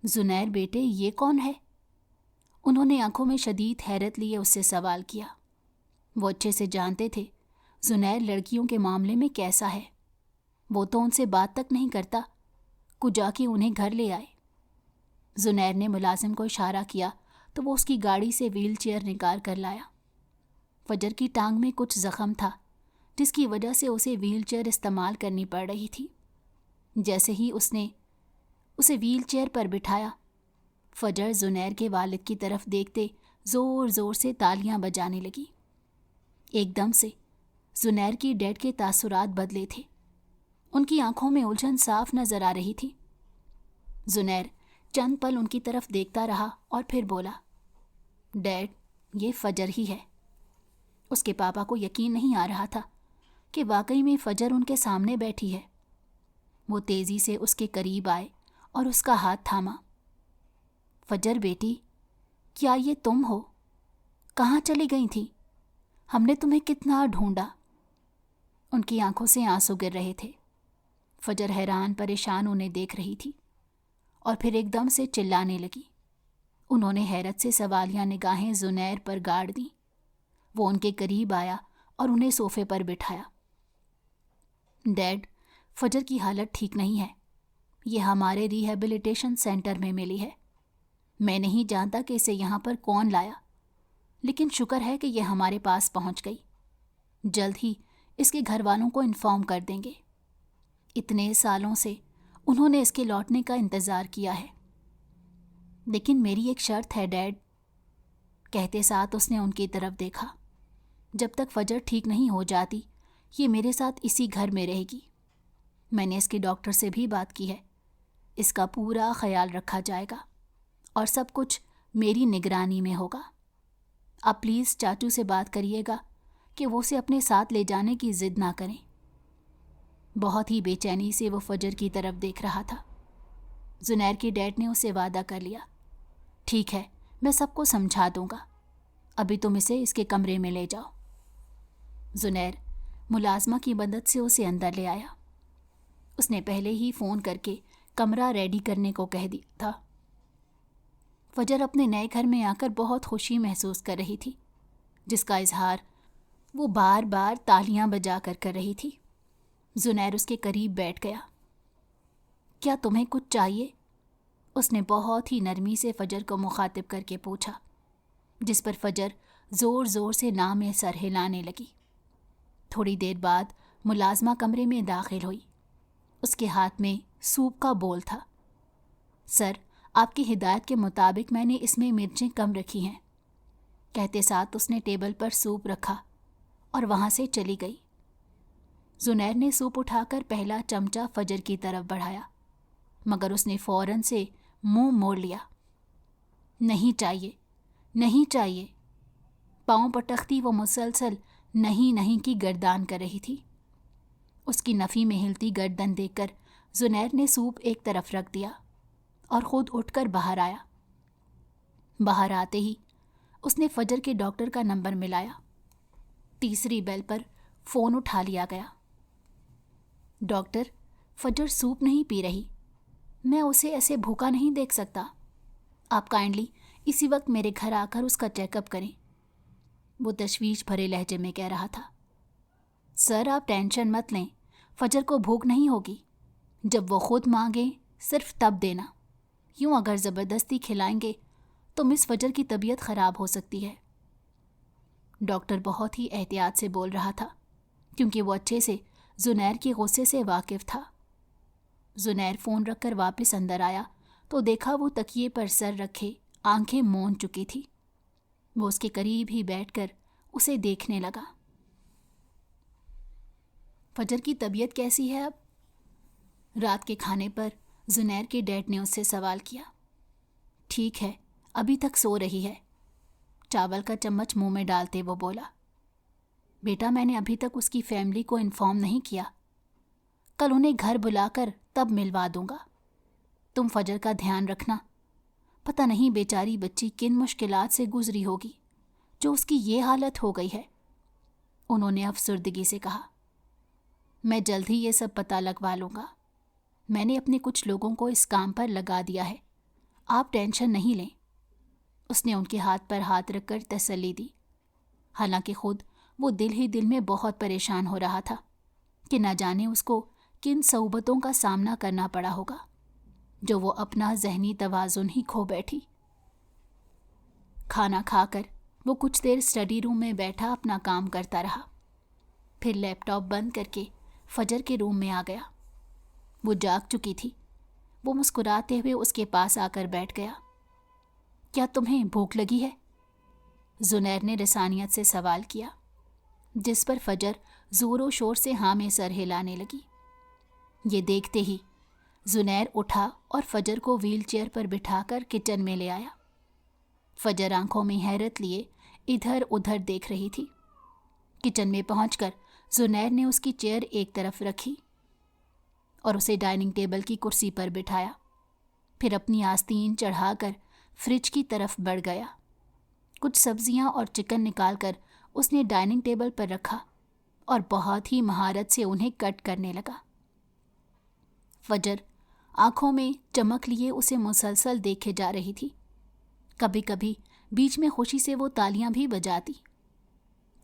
زنیر بیٹے، یہ کون ہے؟ انہوں نے آنکھوں میں شدید حیرت لیے اس سے سوال کیا۔ وہ اچھے سے جانتے تھے زنیر لڑکیوں کے معاملے میں کیسا ہے۔ وہ تو ان سے بات تک نہیں کرتا، کجا کے انہیں گھر لے آئے۔ زنیر نے ملازم کو اشارہ کیا تو وہ اس کی گاڑی سے ویل چیئر نکال کر لایا۔ فجر کی ٹانگ میں کچھ زخم تھا جس کی وجہ سے اسے ویل چیئر استعمال کرنی پڑ رہی تھی۔ جیسے ہی اس نے اسے ویل چیئر پر بٹھایا، فجر زنیر کے والد کی طرف دیکھتے زور زور سے تالیاں بجانے لگی۔ ایک دم سے زنیر کی ڈیڈ کے تاثرات بدلے تھے۔ ان کی آنکھوں میں الجھن صاف نظر آ رہی تھی۔ زنیر چند پل ان کی طرف دیکھتا رہا اور پھر بولا، ڈیڈ، یہ فجر ہی ہے۔ اس کے پاپا کو یقین نہیں آ رہا تھا کہ واقعی میں فجر ان کے سامنے بیٹھی ہے۔ وہ تیزی سے اس کے قریب آئے اور اس کا ہاتھ تھاما۔ فجر بیٹی، کیا یہ تم ہو؟ کہاں چلی گئی تھی؟ ہم نے تمہیں کتنا ڈھونڈا۔ ان کی آنکھوں سے آنسو گر رہے تھے۔ فجر حیران پریشان انہیں دیکھ رہی تھی اور پھر ایک دم سے چلانے لگی۔ انہوں نے حیرت سے سوالیہ نگاہیں زنیر پر گاڑ دیں۔ وہ ان کے قریب آیا اور انہیں صوفے پر بٹھایا۔ ڈیڈ، فجر کی حالت ٹھیک نہیں ہے۔ یہ ہمارے ریہیبلیٹیشن سینٹر میں ملی ہے۔ میں نہیں جانتا کہ اسے یہاں پر کون لایا، لیکن شکر ہے کہ یہ ہمارے پاس پہنچ گئی۔ جلد ہی اس کے گھر والوں کو انفارم کر دیں گے۔ اتنے سالوں سے انہوں نے اس کے لوٹنے کا انتظار کیا ہے۔ لیکن میری ایک شرط ہے ڈیڈ، کہتے ساتھ اس نے ان کی طرف دیکھا۔ جب تک فجر ٹھیک نہیں ہو جاتی یہ میرے ساتھ اسی گھر میں رہے گی۔ میں نے اس کے ڈاکٹر سے بھی بات کی ہے۔ اس کا پورا خیال رکھا جائے گا اور سب کچھ میری نگرانی میں ہوگا۔ آپ پلیز چاچو سے بات کریے گا کہ وہ اسے اپنے ساتھ لے جانے کی ضد نہ کریں۔ بہت ہی بے چینی سے وہ فجر کی طرف دیکھ رہا تھا۔ زنیر کے ڈیڈ نے اسے وعدہ کر لیا، ٹھیک ہے، میں سب کو سمجھا دوں گا، ابھی تم اسے اس کے کمرے میں لے جاؤ۔ زنیر ملازمہ کی مدد سے اسے اندر لے آیا۔ اس نے پہلے ہی فون کر کے کمرہ ریڈی کرنے کو کہہ دیا تھا۔ فجر اپنے نئے گھر میں آ کر بہت خوشی محسوس کر رہی تھی، جس کا اظہار وہ بار بار تالیاں بجا کر رہی تھی۔ زنیر اس کے قریب بیٹھ گیا۔ کیا تمہیں کچھ چاہیے؟ اس نے بہت ہی نرمی سے فجر کو مخاطب کر کے پوچھا، جس پر فجر زور زور سے نہ میں سر ہلانے لگی۔ تھوڑی دیر بعد ملازمہ کمرے میں داخل ہوئی۔ اس کے ہاتھ میں سوپ کا بول تھا۔ سر، آپ کی ہدایت کے مطابق میں نے اس میں مرچیں کم رکھی ہیں، کہتے ساتھ اس نے ٹیبل پر سوپ رکھا اور وہاں سے چلی گئی۔ زنیر نے سوپ اٹھا کر پہلا چمچہ فجر کی طرف بڑھایا، مگر اس نے فوراً سے منہ موڑ لیا۔ نہیں چاہیے، نہیں چاہیے۔ پاؤں پٹختی وہ مسلسل نہیں نہیں کی گردان کر رہی تھی۔ اس کی نفی میں ہلتی گردن دیکھ کر زنیر نے سوپ ایک طرف رکھ دیا اور خود اٹھ کر باہر آیا۔ باہر آتے ہی اس نے فجر کے ڈاکٹر کا نمبر ملایا۔ تیسری بیل پر فون اٹھا لیا گیا۔ ڈاکٹر، فجر سوپ نہیں پی رہی، میں اسے ایسے بھوکا نہیں دیکھ سکتا، آپ کائنڈلی اسی وقت میرے گھر آ کر اس کا چیک اپ کریں، وہ تشویش بھرے لہجے میں کہہ رہا تھا۔ سر، آپ ٹینشن مت لیں، فجر کو بھوک نہیں ہوگی، جب وہ خود مانگے صرف تب دینا، یوں اگر زبردستی کھلائیں گے تو مس فجر کی طبیعت خراب ہو سکتی ہے۔ ڈاکٹر بہت ہی احتیاط سے بول رہا تھا کیونکہ وہ اچھے سے زنیر کے غصے سے واقف تھا۔ زنیر فون رکھ کر واپس اندر آیا تو دیکھا وہ تکیے پر سر رکھے آنکھیں مون چکی تھی۔ وہ اس کے قریب ہی بیٹھ کر اسے دیکھنے لگا۔ فجر کی طبیعت کیسی ہے اب؟ رات کے کھانے پر زنیر کے ڈیڈ نے اس سے سوال کیا۔ ٹھیک ہے، ابھی تک سو رہی ہے، چاول کا چمچ منہ میں ڈالتے وہ بولا۔ بیٹا میں نے ابھی تک اس کی فیملی کو انفارم نہیں کیا، کل انہیں گھر بلا کر تب ملوا دوں گا۔ تم فجر کا دھیان رکھنا، پتہ نہیں بیچاری بچی کن مشکلات سے گزری ہوگی جو اس کی یہ حالت ہو گئی ہے۔ انہوں نے افسردگی سے کہا۔ میں جلد ہی یہ سب پتہ لگوا لوں گا، میں نے اپنے کچھ لوگوں کو اس کام پر لگا دیا ہے، آپ ٹینشن نہیں لیں۔ اس نے ان کے ہاتھ پر ہاتھ رکھ کر تسلی دی، حالانکہ خود وہ دل ہی دل میں بہت پریشان ہو رہا تھا کہ نہ جانے اس کو کن صعوبتوں کا سامنا کرنا پڑا ہوگا جو وہ اپنا ذہنی توازن ہی کھو بیٹھی۔ کھانا کھا کر وہ کچھ دیر اسٹڈی روم میں بیٹھا اپنا کام کرتا رہا، پھر لیپ ٹاپ بند کر کے فجر کے روم میں آ گیا۔ وہ جاگ چکی تھی۔ وہ مسکراتے ہوئے اس کے پاس آ کر بیٹھ گیا۔ کیا تمہیں بھوک لگی ہے؟ زنیر نے رسانیت سے سوال کیا، جس پر فجر زور و شور سے ہاں میں سر ہلانے لگی۔ یہ دیکھتے ہی زنیر اٹھا اور فجر کو ویل چیئر پر بٹھا کر کچن میں لے آیا۔ فجر آنکھوں میں حیرت لیے ادھر ادھر دیکھ رہی تھی۔ کچن میں پہنچ کر زنیر نے اس کی چیئر ایک طرف رکھی اور اسے ڈائننگ ٹیبل کی کرسی پر بٹھایا، پھر اپنی آستین چڑھا کر فریج کی طرف بڑھ گیا۔ کچھ سبزیاں اور چکن نکال کر اس نے ڈائننگ ٹیبل پر رکھا اور بہت ہی مہارت سے انہیں کٹ کرنے لگا۔ فجر آنکھوں میں چمک لیے اسے مسلسل دیکھے جا رہی تھی۔ کبھی کبھی بیچ میں خوشی سے وہ تالیاں بھی بجاتی۔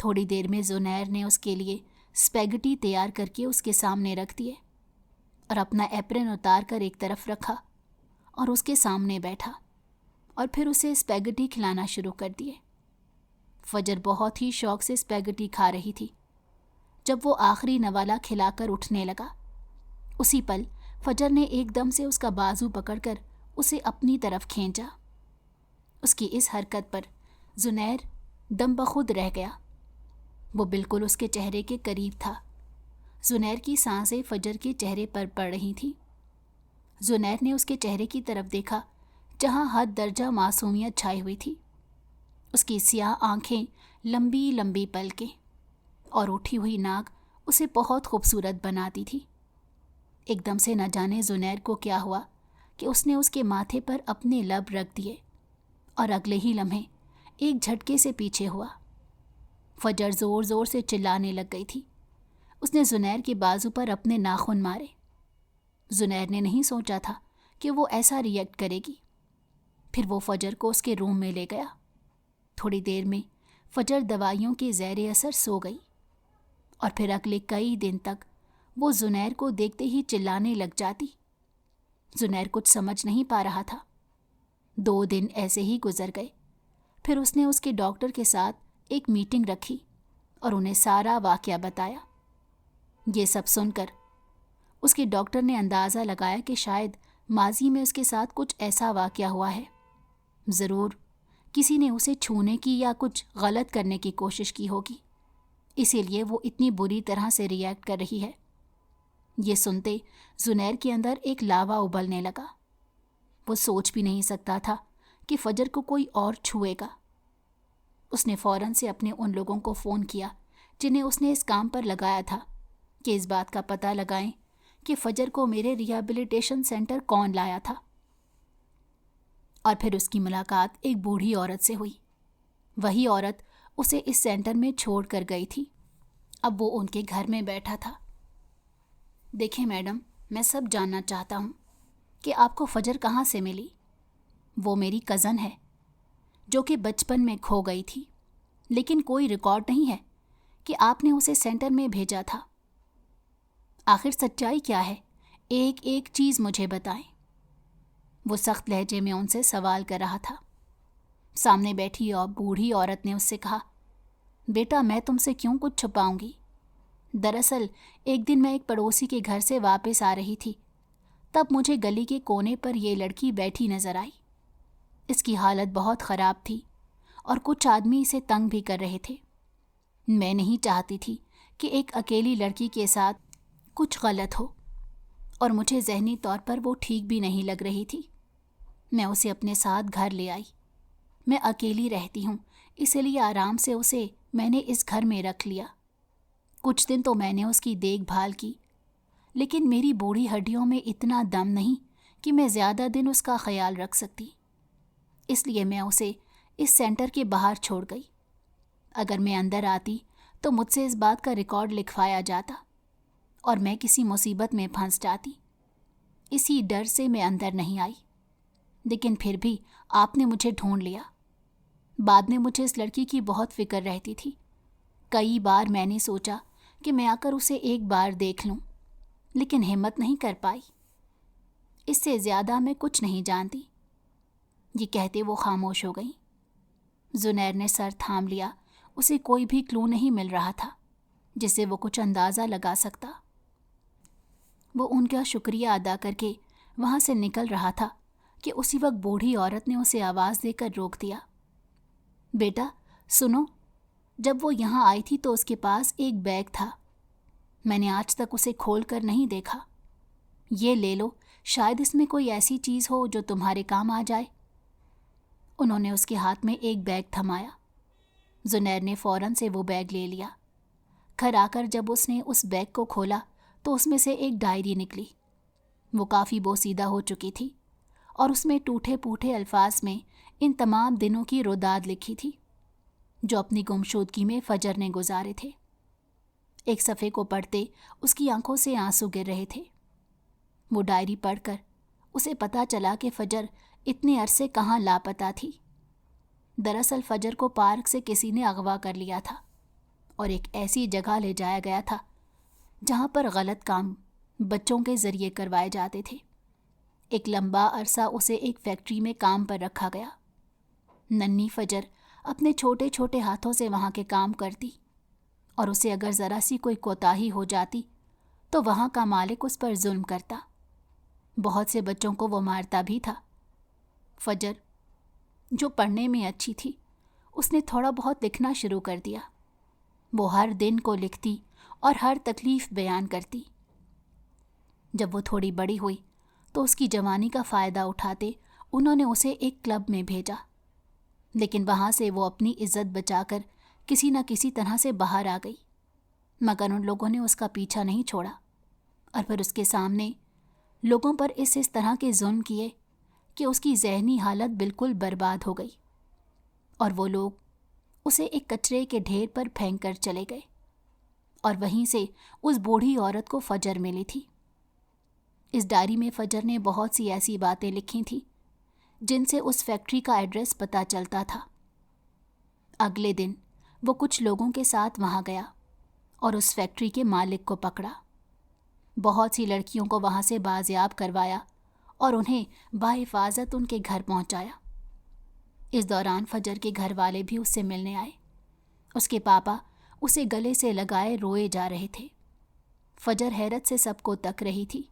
تھوڑی دیر میں زنیر نے اس کے لیے اسپیگٹی تیار کر کے اس کے سامنے رکھ دیے اور اپنا ایپرن اتار کر ایک طرف رکھا اور اس کے سامنے بیٹھا اور پھر اسے اسپیگٹی کھلانا شروع کر دیے۔ فجر بہت ہی شوق سے اسپیگٹی کھا رہی تھی۔ جب وہ آخری نوالا کھلا کر اٹھنے لگا، اسی پل فجر نے ایک دم سے اس کا بازو پکڑ کر اسے اپنی طرف کھینچا۔ اس کی اس حرکت پر زنیر دم بخود رہ گیا۔ وہ بالکل اس کے چہرے کے قریب تھا۔ زنیر کی سانسیں فجر کے چہرے پر پڑ رہی تھیں۔ زنیر نے اس کے چہرے کی طرف دیکھا جہاں حد درجہ معصومیت چھائی ہوئی تھی۔ اس کی سیاہ آنکھیں، لمبی لمبی پلکیں اور اٹھی ہوئی ناک اسے بہت خوبصورت بناتی تھی۔ ایک دم سے نہ جانے زنیر کو کیا ہوا کہ اس نے اس کے ماتھے پر اپنے لب رکھ دیے اور اگلے ہی لمحے ایک جھٹکے سے پیچھے ہوا۔ فجر زور زور سے چلانے لگ گئی تھی۔ اس نے زنیر کے بازو پر اپنے ناخن مارے۔ زنیر نے نہیں سوچا تھا کہ وہ ایسا ری ایکٹ کرے گی۔ پھر وہ فجر کو اس کے روم میں لے گیا۔ تھوڑی دیر میں فجر دوائیوں کے زیر اثر سو گئی اور پھر اگلے کئی دن تک وہ زنیر کو دیکھتے ہی چلانے لگ جاتی۔ زنیر کچھ سمجھ نہیں پا رہا تھا۔ 2 دن ایسے ہی گزر گئے۔ پھر اس نے اس کے ڈاکٹر کے ساتھ ایک میٹنگ رکھی اور انہیں سارا واقعہ بتایا۔ یہ سب سن کر اس کے ڈاکٹر نے اندازہ لگایا کہ شاید ماضی میں اس کے ساتھ کچھ ایسا واقعہ ہوا ہے۔ ضرور کسی نے اسے چھونے کی یا کچھ غلط کرنے کی کوشش کی ہوگی، اسی لیے وہ اتنی بری طرح سے ری ایکٹ کر رہی ہے۔ یہ سنتے زنیر کے اندر ایک لاوا ابلنے لگا۔ وہ سوچ بھی نہیں سکتا تھا کہ فجر کو کوئی اور چھوئے گا۔ اس نے فوراً سے اپنے ان لوگوں کو فون کیا جنہیں اس نے اس کام پر لگایا تھا کہ اس بات کا پتہ لگائیں کہ فجر کو میرے ریہیبلیٹیشن سینٹر کون لایا تھا۔ اور پھر اس کی ملاقات ایک بوڑھی عورت سے ہوئی۔ وہی عورت اسے اس سینٹر میں چھوڑ کر گئی تھی۔ اب وہ ان کے گھر میں بیٹھا تھا۔ دیکھیں میڈم، میں سب جاننا چاہتا ہوں کہ آپ کو فجر کہاں سے ملی۔ وہ میری کزن ہے جو کہ بچپن میں کھو گئی تھی، لیکن کوئی ریکارڈ نہیں ہے کہ آپ نے اسے سینٹر میں بھیجا تھا۔ آخر سچائی کیا ہے؟ ایک ایک چیز مجھے بتائیں۔ وہ سخت لہجے میں ان سے سوال کر رہا تھا۔ سامنے بیٹھی اور بوڑھی عورت نے اس سے کہا، بیٹا میں تم سے کیوں کچھ چھپاؤں گی؟ دراصل ایک دن میں ایک پڑوسی کے گھر سے واپس آ رہی تھی، تب مجھے گلی کے کونے پر یہ لڑکی بیٹھی نظر آئی۔ اس کی حالت بہت خراب تھی اور کچھ آدمی اسے تنگ بھی کر رہے تھے۔ میں نہیں چاہتی تھی کہ ایک اکیلی لڑکی کے ساتھ کچھ غلط ہو، اور مجھے ذہنی طور پر وہ ٹھیک بھی نہیں لگ رہی تھی۔ میں اسے اپنے ساتھ گھر لے آئی۔ میں اکیلی رہتی ہوں، اسی لیے آرام سے اسے میں نے اس گھر میں رکھ لیا۔ کچھ دن تو میں نے اس کی دیکھ بھال کی، لیکن میری بوڑھی ہڈیوں میں اتنا دم نہیں کہ میں زیادہ دن اس کا خیال رکھ سکتی، اس لیے میں اسے اس سینٹر کے باہر چھوڑ گئی۔ اگر میں اندر آتی تو مجھ سے اس بات کا ریکارڈ لکھوایا جاتا اور میں کسی مصیبت میں پھنس جاتی۔ اسی ڈر سے میں اندر نہیں آئی، لیکن پھر بھی آپ نے مجھے ڈھونڈ لیا۔ بعد میں مجھے اس لڑکی کی بہت فکر رہتی تھی۔ کئی بار میں نے سوچا کہ میں آ کر اسے ایک بار دیکھ لوں، لیکن ہمت نہیں کر پائی۔ اس سے زیادہ میں کچھ نہیں جانتی۔ یہ کہتے وہ خاموش ہو گئیں۔ زنیر نے سر تھام لیا۔ اسے کوئی بھی کلو نہیں مل رہا تھا جس سے وہ کچھ اندازہ لگا سکتا۔ وہ ان کا شکریہ ادا کر کے وہاں سے نکل رہا تھا کہ اسی وقت بوڑھی عورت نے اسے آواز دے کر روک دیا۔ بیٹا سنو، جب وہ یہاں آئی تھی تو اس کے پاس ایک بیگ تھا۔ میں نے آج تک اسے کھول کر نہیں دیکھا۔ یہ لے لو، شاید اس میں کوئی ایسی چیز ہو جو تمہارے کام آ جائے۔ انہوں نے اس کے ہاتھ میں ایک بیگ تھمایا۔ زنیر نے فوراً سے وہ بیگ لے لیا۔ گھر آ کر جب اس نے اس بیگ کو کھولا تو اس میں سے ایک ڈائری نکلی۔ وہ کافی بوسیدہ ہو چکی تھی اور اس میں ٹوٹے پوٹے الفاظ میں ان تمام دنوں کی روداد لکھی تھی جو اپنی گمشدگی میں فجر نے گزارے تھے۔ ایک صفحے کو پڑھتے اس کی آنکھوں سے آنسو گر رہے تھے۔ وہ ڈائری پڑھ کر اسے پتہ چلا کہ فجر اتنے عرصے کہاں لاپتہ تھی۔ دراصل فجر کو پارک سے کسی نے اغوا کر لیا تھا اور ایک ایسی جگہ لے جایا گیا تھا جہاں پر غلط کام بچوں کے ذریعے کروائے جاتے تھے۔ ایک لمبا عرصہ اسے ایک فیکٹری میں کام پر رکھا گیا۔ ننھی فجر اپنے چھوٹے چھوٹے ہاتھوں سے وہاں کے کام کرتی اور اسے اگر ذرا سی کوئی کوتاہی ہو جاتی تو وہاں کا مالک اس پر ظلم کرتا۔ بہت سے بچوں کو وہ مارتا بھی تھا۔ فجر جو پڑھنے میں اچھی تھی، اس نے تھوڑا بہت لکھنا شروع کر دیا۔ وہ ہر دن کو لکھتی اور ہر تکلیف بیان کرتی۔ جب وہ تھوڑی بڑی ہوئی تو اس کی جوانی کا فائدہ اٹھاتے انہوں نے اسے ایک کلب میں بھیجا، لیکن وہاں سے وہ اپنی عزت بچا کر کسی نہ کسی طرح سے باہر آ گئی، مگر ان لوگوں نے اس کا پیچھا نہیں چھوڑا اور پھر اس کے سامنے لوگوں پر اس طرح کے ظلم کیے کہ اس کی ذہنی حالت بالکل برباد ہو گئی اور وہ لوگ اسے ایک کچرے کے ڈھیر پر پھینک کر چلے گئے اور وہیں سے اس بوڑھی عورت کو فجر ملی تھی۔ اس ڈائری میں فجر نے بہت سی ایسی باتیں لکھی تھیں جن سے اس فیکٹری کا ایڈریس پتہ چلتا تھا۔ اگلے دن وہ کچھ لوگوں کے ساتھ وہاں گیا اور اس فیکٹری کے مالک کو پکڑا۔ بہت سی لڑکیوں کو وہاں سے بازیاب کروایا اور انہیں بحفاظت ان کے گھر پہنچایا۔ اس دوران فجر کے گھر والے بھی اس سے ملنے آئے۔ اس کے پاپا اسے گلے سے لگائے روئے جا رہے تھے۔ فجر حیرت سے سب کو تک رہی تھی۔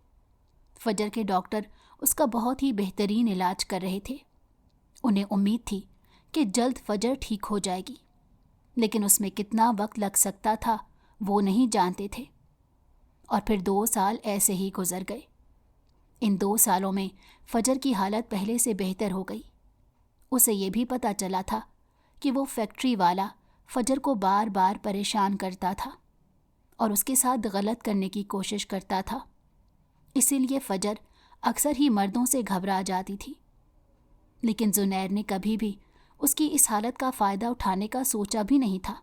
فجر کے ڈاکٹر اس کا بہت ہی بہترین علاج کر رہے تھے۔ انہیں امید تھی کہ جلد فجر ٹھیک ہو جائے گی، لیکن اس میں کتنا وقت لگ سکتا تھا وہ نہیں جانتے تھے۔ اور پھر 2 سال ایسے ہی گزر گئے۔ ان 2 سالوں میں فجر کی حالت پہلے سے بہتر ہو گئی۔ اسے یہ بھی پتہ چلا تھا کہ وہ فیکٹری والا فجر کو بار بار پریشان کرتا تھا اور اس کے ساتھ غلط کرنے کی کوشش کرتا تھا، اسی لیے فجر اکثر ہی مردوں سے گھبرا جاتی تھی۔ لیکن زنیر نے کبھی بھی اس کی اس حالت کا فائدہ اٹھانے کا سوچا بھی نہیں تھا۔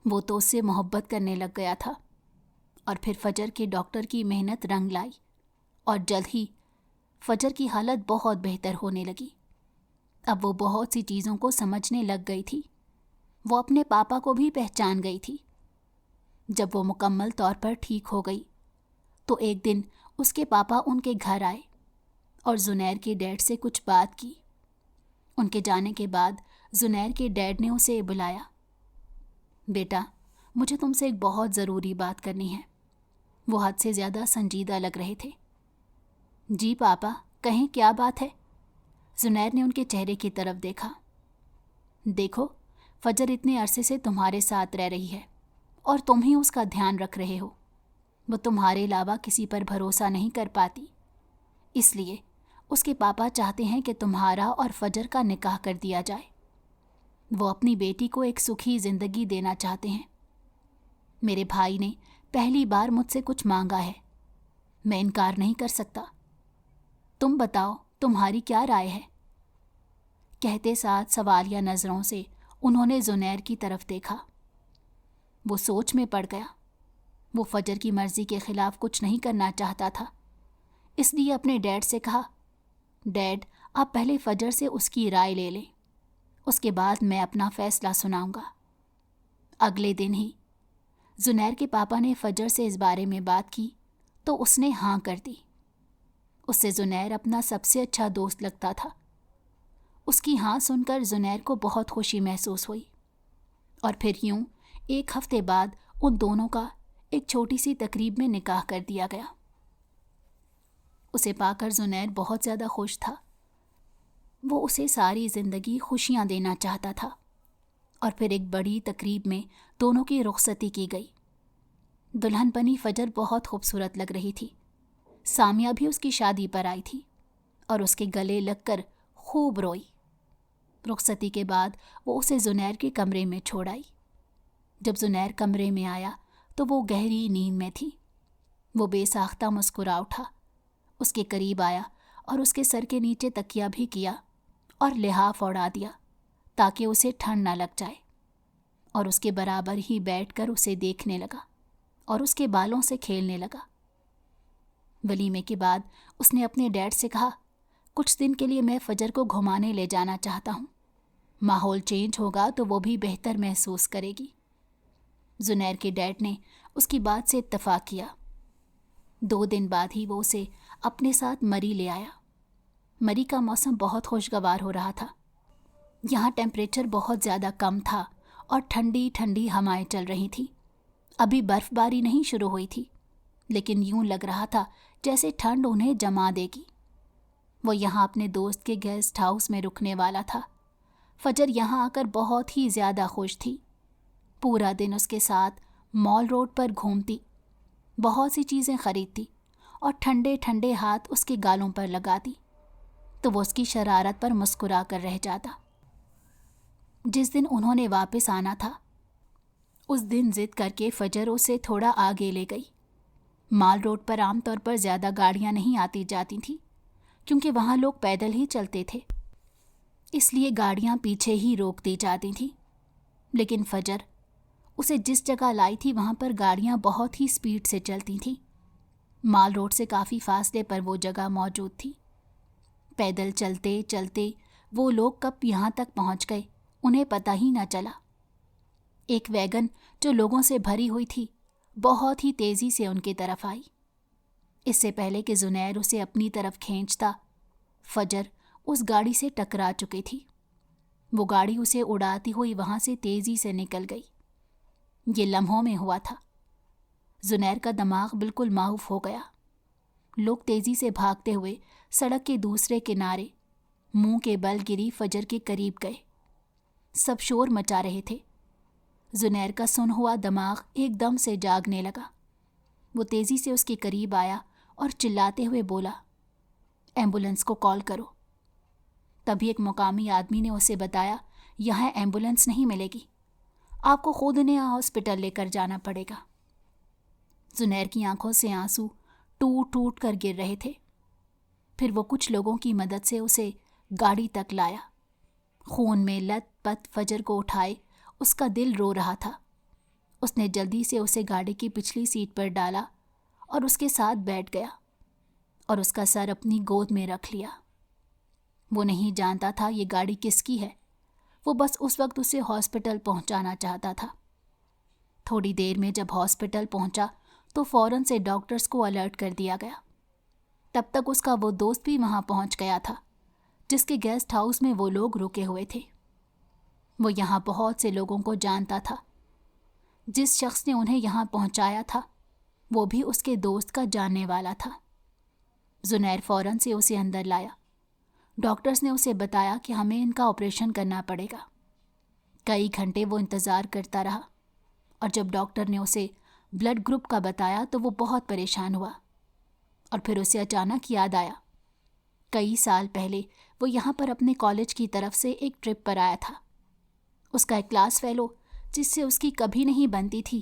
وہ تو اس سے محبت کرنے لگ گیا تھا۔ اور پھر فجر کے ڈاکٹر کی محنت رنگ لائی اور جلد ہی فجر کی حالت بہت بہتر ہونے لگی۔ اب وہ بہت سی چیزوں کو سمجھنے لگ گئی تھی۔ وہ اپنے پاپا کو بھی پہچان گئی تھی۔ جب وہ مکمل طور پر ٹھیک ہو گئی تو ایک دن اس کے پاپا ان کے گھر آئے اور زنیر کے ڈیڈ سے کچھ بات کی۔ ان کے جانے کے بعد زنیر کے ڈیڈ نے اسے بلایا۔ بیٹا، مجھے تم سے ایک بہت ضروری بات کرنی ہے۔ وہ حد سے زیادہ سنجیدہ لگ رہے تھے۔ جی پاپا، کہیں کیا بات ہے؟ زنیر نے ان کے چہرے کی طرف دیکھا۔ دیکھو، فجر اتنے عرصے سے تمہارے ساتھ رہ رہی ہے اور تم ہی اس کا دھیان رکھ رہے ہو۔ وہ تمہارے علاوہ کسی پر بھروسہ نہیں کر پاتی، اس لیے اس کے پاپا چاہتے ہیں کہ تمہارا اور فجر کا نکاح کر دیا جائے۔ وہ اپنی بیٹی کو ایک سکھی زندگی دینا چاہتے ہیں۔ میرے بھائی نے پہلی بار مجھ سے کچھ مانگا ہے، میں انکار نہیں کر سکتا۔ تم بتاؤ تمہاری کیا رائے ہے؟ کہتے ساتھ سوالیہ نظروں سے انہوں نے زنیر کی طرف دیکھا۔ وہ سوچ میں پڑ گیا۔ وہ فجر کی مرضی کے خلاف کچھ نہیں کرنا چاہتا تھا، اس لیے اپنے ڈیڈ سے کہا، ڈیڈ آپ پہلے فجر سے اس کی رائے لے لیں، اس کے بعد میں اپنا فیصلہ سناؤں گا۔ اگلے دن ہی زنیر کے پاپا نے فجر سے اس بارے میں بات کی تو اس نے ہاں کر دی۔ اس سے زنیر اپنا سب سے اچھا دوست لگتا تھا۔ اس کی ہاں سن کر زنیر کو بہت خوشی محسوس ہوئی، اور پھر یوں 1 ہفتے بعد ان دونوں کا ایک چھوٹی سی تقریب میں نکاح کر دیا گیا۔ اسے پا کر زنیر بہت زیادہ خوش تھا۔ وہ اسے ساری زندگی خوشیاں دینا چاہتا تھا، اور پھر ایک بڑی تقریب میں دونوں کی رخصتی کی گئی۔ دلہن بنی فجر بہت خوبصورت لگ رہی تھی۔ سامیہ بھی اس کی شادی پر آئی تھی اور اس کے گلے لگ کر خوب روئی۔ رخصتی کے بعد وہ اسے زنیر کے کمرے میں چھوڑ آئی۔ جب زنیر کمرے میں آیا تو وہ گہری نیند میں تھی۔ وہ بے ساختہ مسکرا اٹھا، اس کے قریب آیا اور اس کے سر کے نیچے تکیہ بھی کیا اور لحاف اڑا دیا تاکہ اسے ٹھنڈ نہ لگ جائے، اور اس کے برابر ہی بیٹھ کر اسے دیکھنے لگا اور اس کے بالوں سے کھیلنے لگا۔ ولیمے کے بعد اس نے اپنے ڈیڈ سے کہا، کچھ دن کے لیے میں فجر کو گھمانے لے جانا چاہتا ہوں، ماحول چینج ہوگا تو وہ بھی بہتر محسوس کرے گی۔ زنیر کے ڈیڈ نے اس کی بات سے اتفاق کیا۔ 2 دن بعد ہی وہ اسے اپنے ساتھ مری لے آیا۔ مری کا موسم بہت خوشگوار ہو رہا تھا۔ یہاں ٹیمپریچر بہت زیادہ کم تھا اور ٹھنڈی ٹھنڈی ہوائیں چل رہی تھیں۔ ابھی برف باری نہیں شروع ہوئی تھی، لیکن یوں لگ رہا تھا جیسے ٹھنڈ انہیں جما دے گی۔ وہ یہاں اپنے دوست کے گیسٹ ہاؤس میں رکنے والا تھا۔ فجر یہاں آ کر بہت ہی زیادہ خوش تھی۔ پورا دن اس کے ساتھ مال روڈ پر گھومتی، بہت سی چیزیں خریدتی اور ٹھنڈے ٹھنڈے ہاتھ اس کے گالوں پر لگاتی تو وہ اس کی شرارت پر مسکرا کر رہ جاتا۔ جس دن انہوں نے واپس آنا تھا، اس دن ضد کر کے فجر اسے تھوڑا آگے لے گئی۔ مال روڈ پر عام طور پر زیادہ گاڑیاں نہیں آتی جاتی تھیں، کیونکہ وہاں لوگ پیدل ہی چلتے تھے، اس لیے گاڑیاں پیچھے ہی روک دی جاتی تھیں۔ لیکن فجر اسے جس جگہ لائی تھی وہاں پر گاڑیاں بہت ہی سپیڈ سے چلتی تھیں۔ مال روڈ سے کافی فاصلے پر وہ جگہ موجود تھی۔ پیدل چلتے چلتے وہ لوگ کب یہاں تک پہنچ گئے انہیں پتہ ہی نہ چلا۔ ایک ویگن جو لوگوں سے بھری ہوئی تھی بہت ہی تیزی سے ان کی طرف آئی۔ اس سے پہلے کہ زنیر اسے اپنی طرف کھینچتا، فجر اس گاڑی سے ٹکرا چکی تھی۔ وہ گاڑی اسے اڑاتی ہوئی وہاں سے تیزی سے نکل گئی۔ یہ لمحوں میں ہوا تھا۔ زنیر کا دماغ بالکل معاف ہو گیا۔ لوگ تیزی سے بھاگتے ہوئے سڑک کے دوسرے کنارے منہ کے بل گری فجر کے قریب گئے۔ سب شور مچا رہے تھے۔ زنیر کا سن ہوا دماغ ایک دم سے جاگنے لگا۔ وہ تیزی سے اس کے قریب آیا اور چلاتے ہوئے بولا، ایمبولینس کو کال کرو۔ تبھی ایک مقامی آدمی نے اسے بتایا، یہاں ایمبولینس نہیں ملے گی، آپ کو خود انہیں ہاسپٹل لے کر جانا پڑے گا۔ زنیر کی آنکھوں سے آنسو ٹوٹ ٹوٹ کر گر رہے تھے۔ پھر وہ کچھ لوگوں کی مدد سے اسے گاڑی تک لایا۔ خون میں لت پت فجر کو اٹھائے اس کا دل رو رہا تھا۔ اس نے جلدی سے اسے گاڑی کی پچھلی سیٹ پر ڈالا اور اس کے ساتھ بیٹھ گیا اور اس کا سر اپنی گود میں رکھ لیا۔ وہ نہیں جانتا تھا یہ گاڑی کس کی ہے، وہ بس اس وقت اسے ہاسپٹل پہنچانا چاہتا تھا۔ تھوڑی دیر میں جب ہاسپٹل پہنچا تو فوراً سے ڈاکٹرز کو الرٹ کر دیا گیا۔ تب تک اس کا وہ دوست بھی وہاں پہنچ گیا تھا جس کے گیسٹ ہاؤس میں وہ لوگ رکے ہوئے تھے۔ وہ یہاں بہت سے لوگوں کو جانتا تھا۔ جس شخص نے انہیں یہاں پہنچایا تھا وہ بھی اس کے دوست کا جاننے والا تھا۔ زنیر فوراً سے اسے اندر لایا۔ ڈاکٹرز نے اسے بتایا کہ ہمیں ان کا آپریشن کرنا پڑے گا۔ کئی گھنٹے وہ انتظار کرتا رہا، اور جب ڈاکٹر نے اسے بلڈ گروپ کا بتایا تو وہ بہت پریشان ہوا، اور پھر اسے اچانک یاد آیا کئی سال پہلے وہ یہاں پر اپنے کالج کی طرف سے ایک ٹرپ پر آیا تھا۔ اس کا ایک کلاس فیلو جس سے اس کی کبھی نہیں بنتی تھی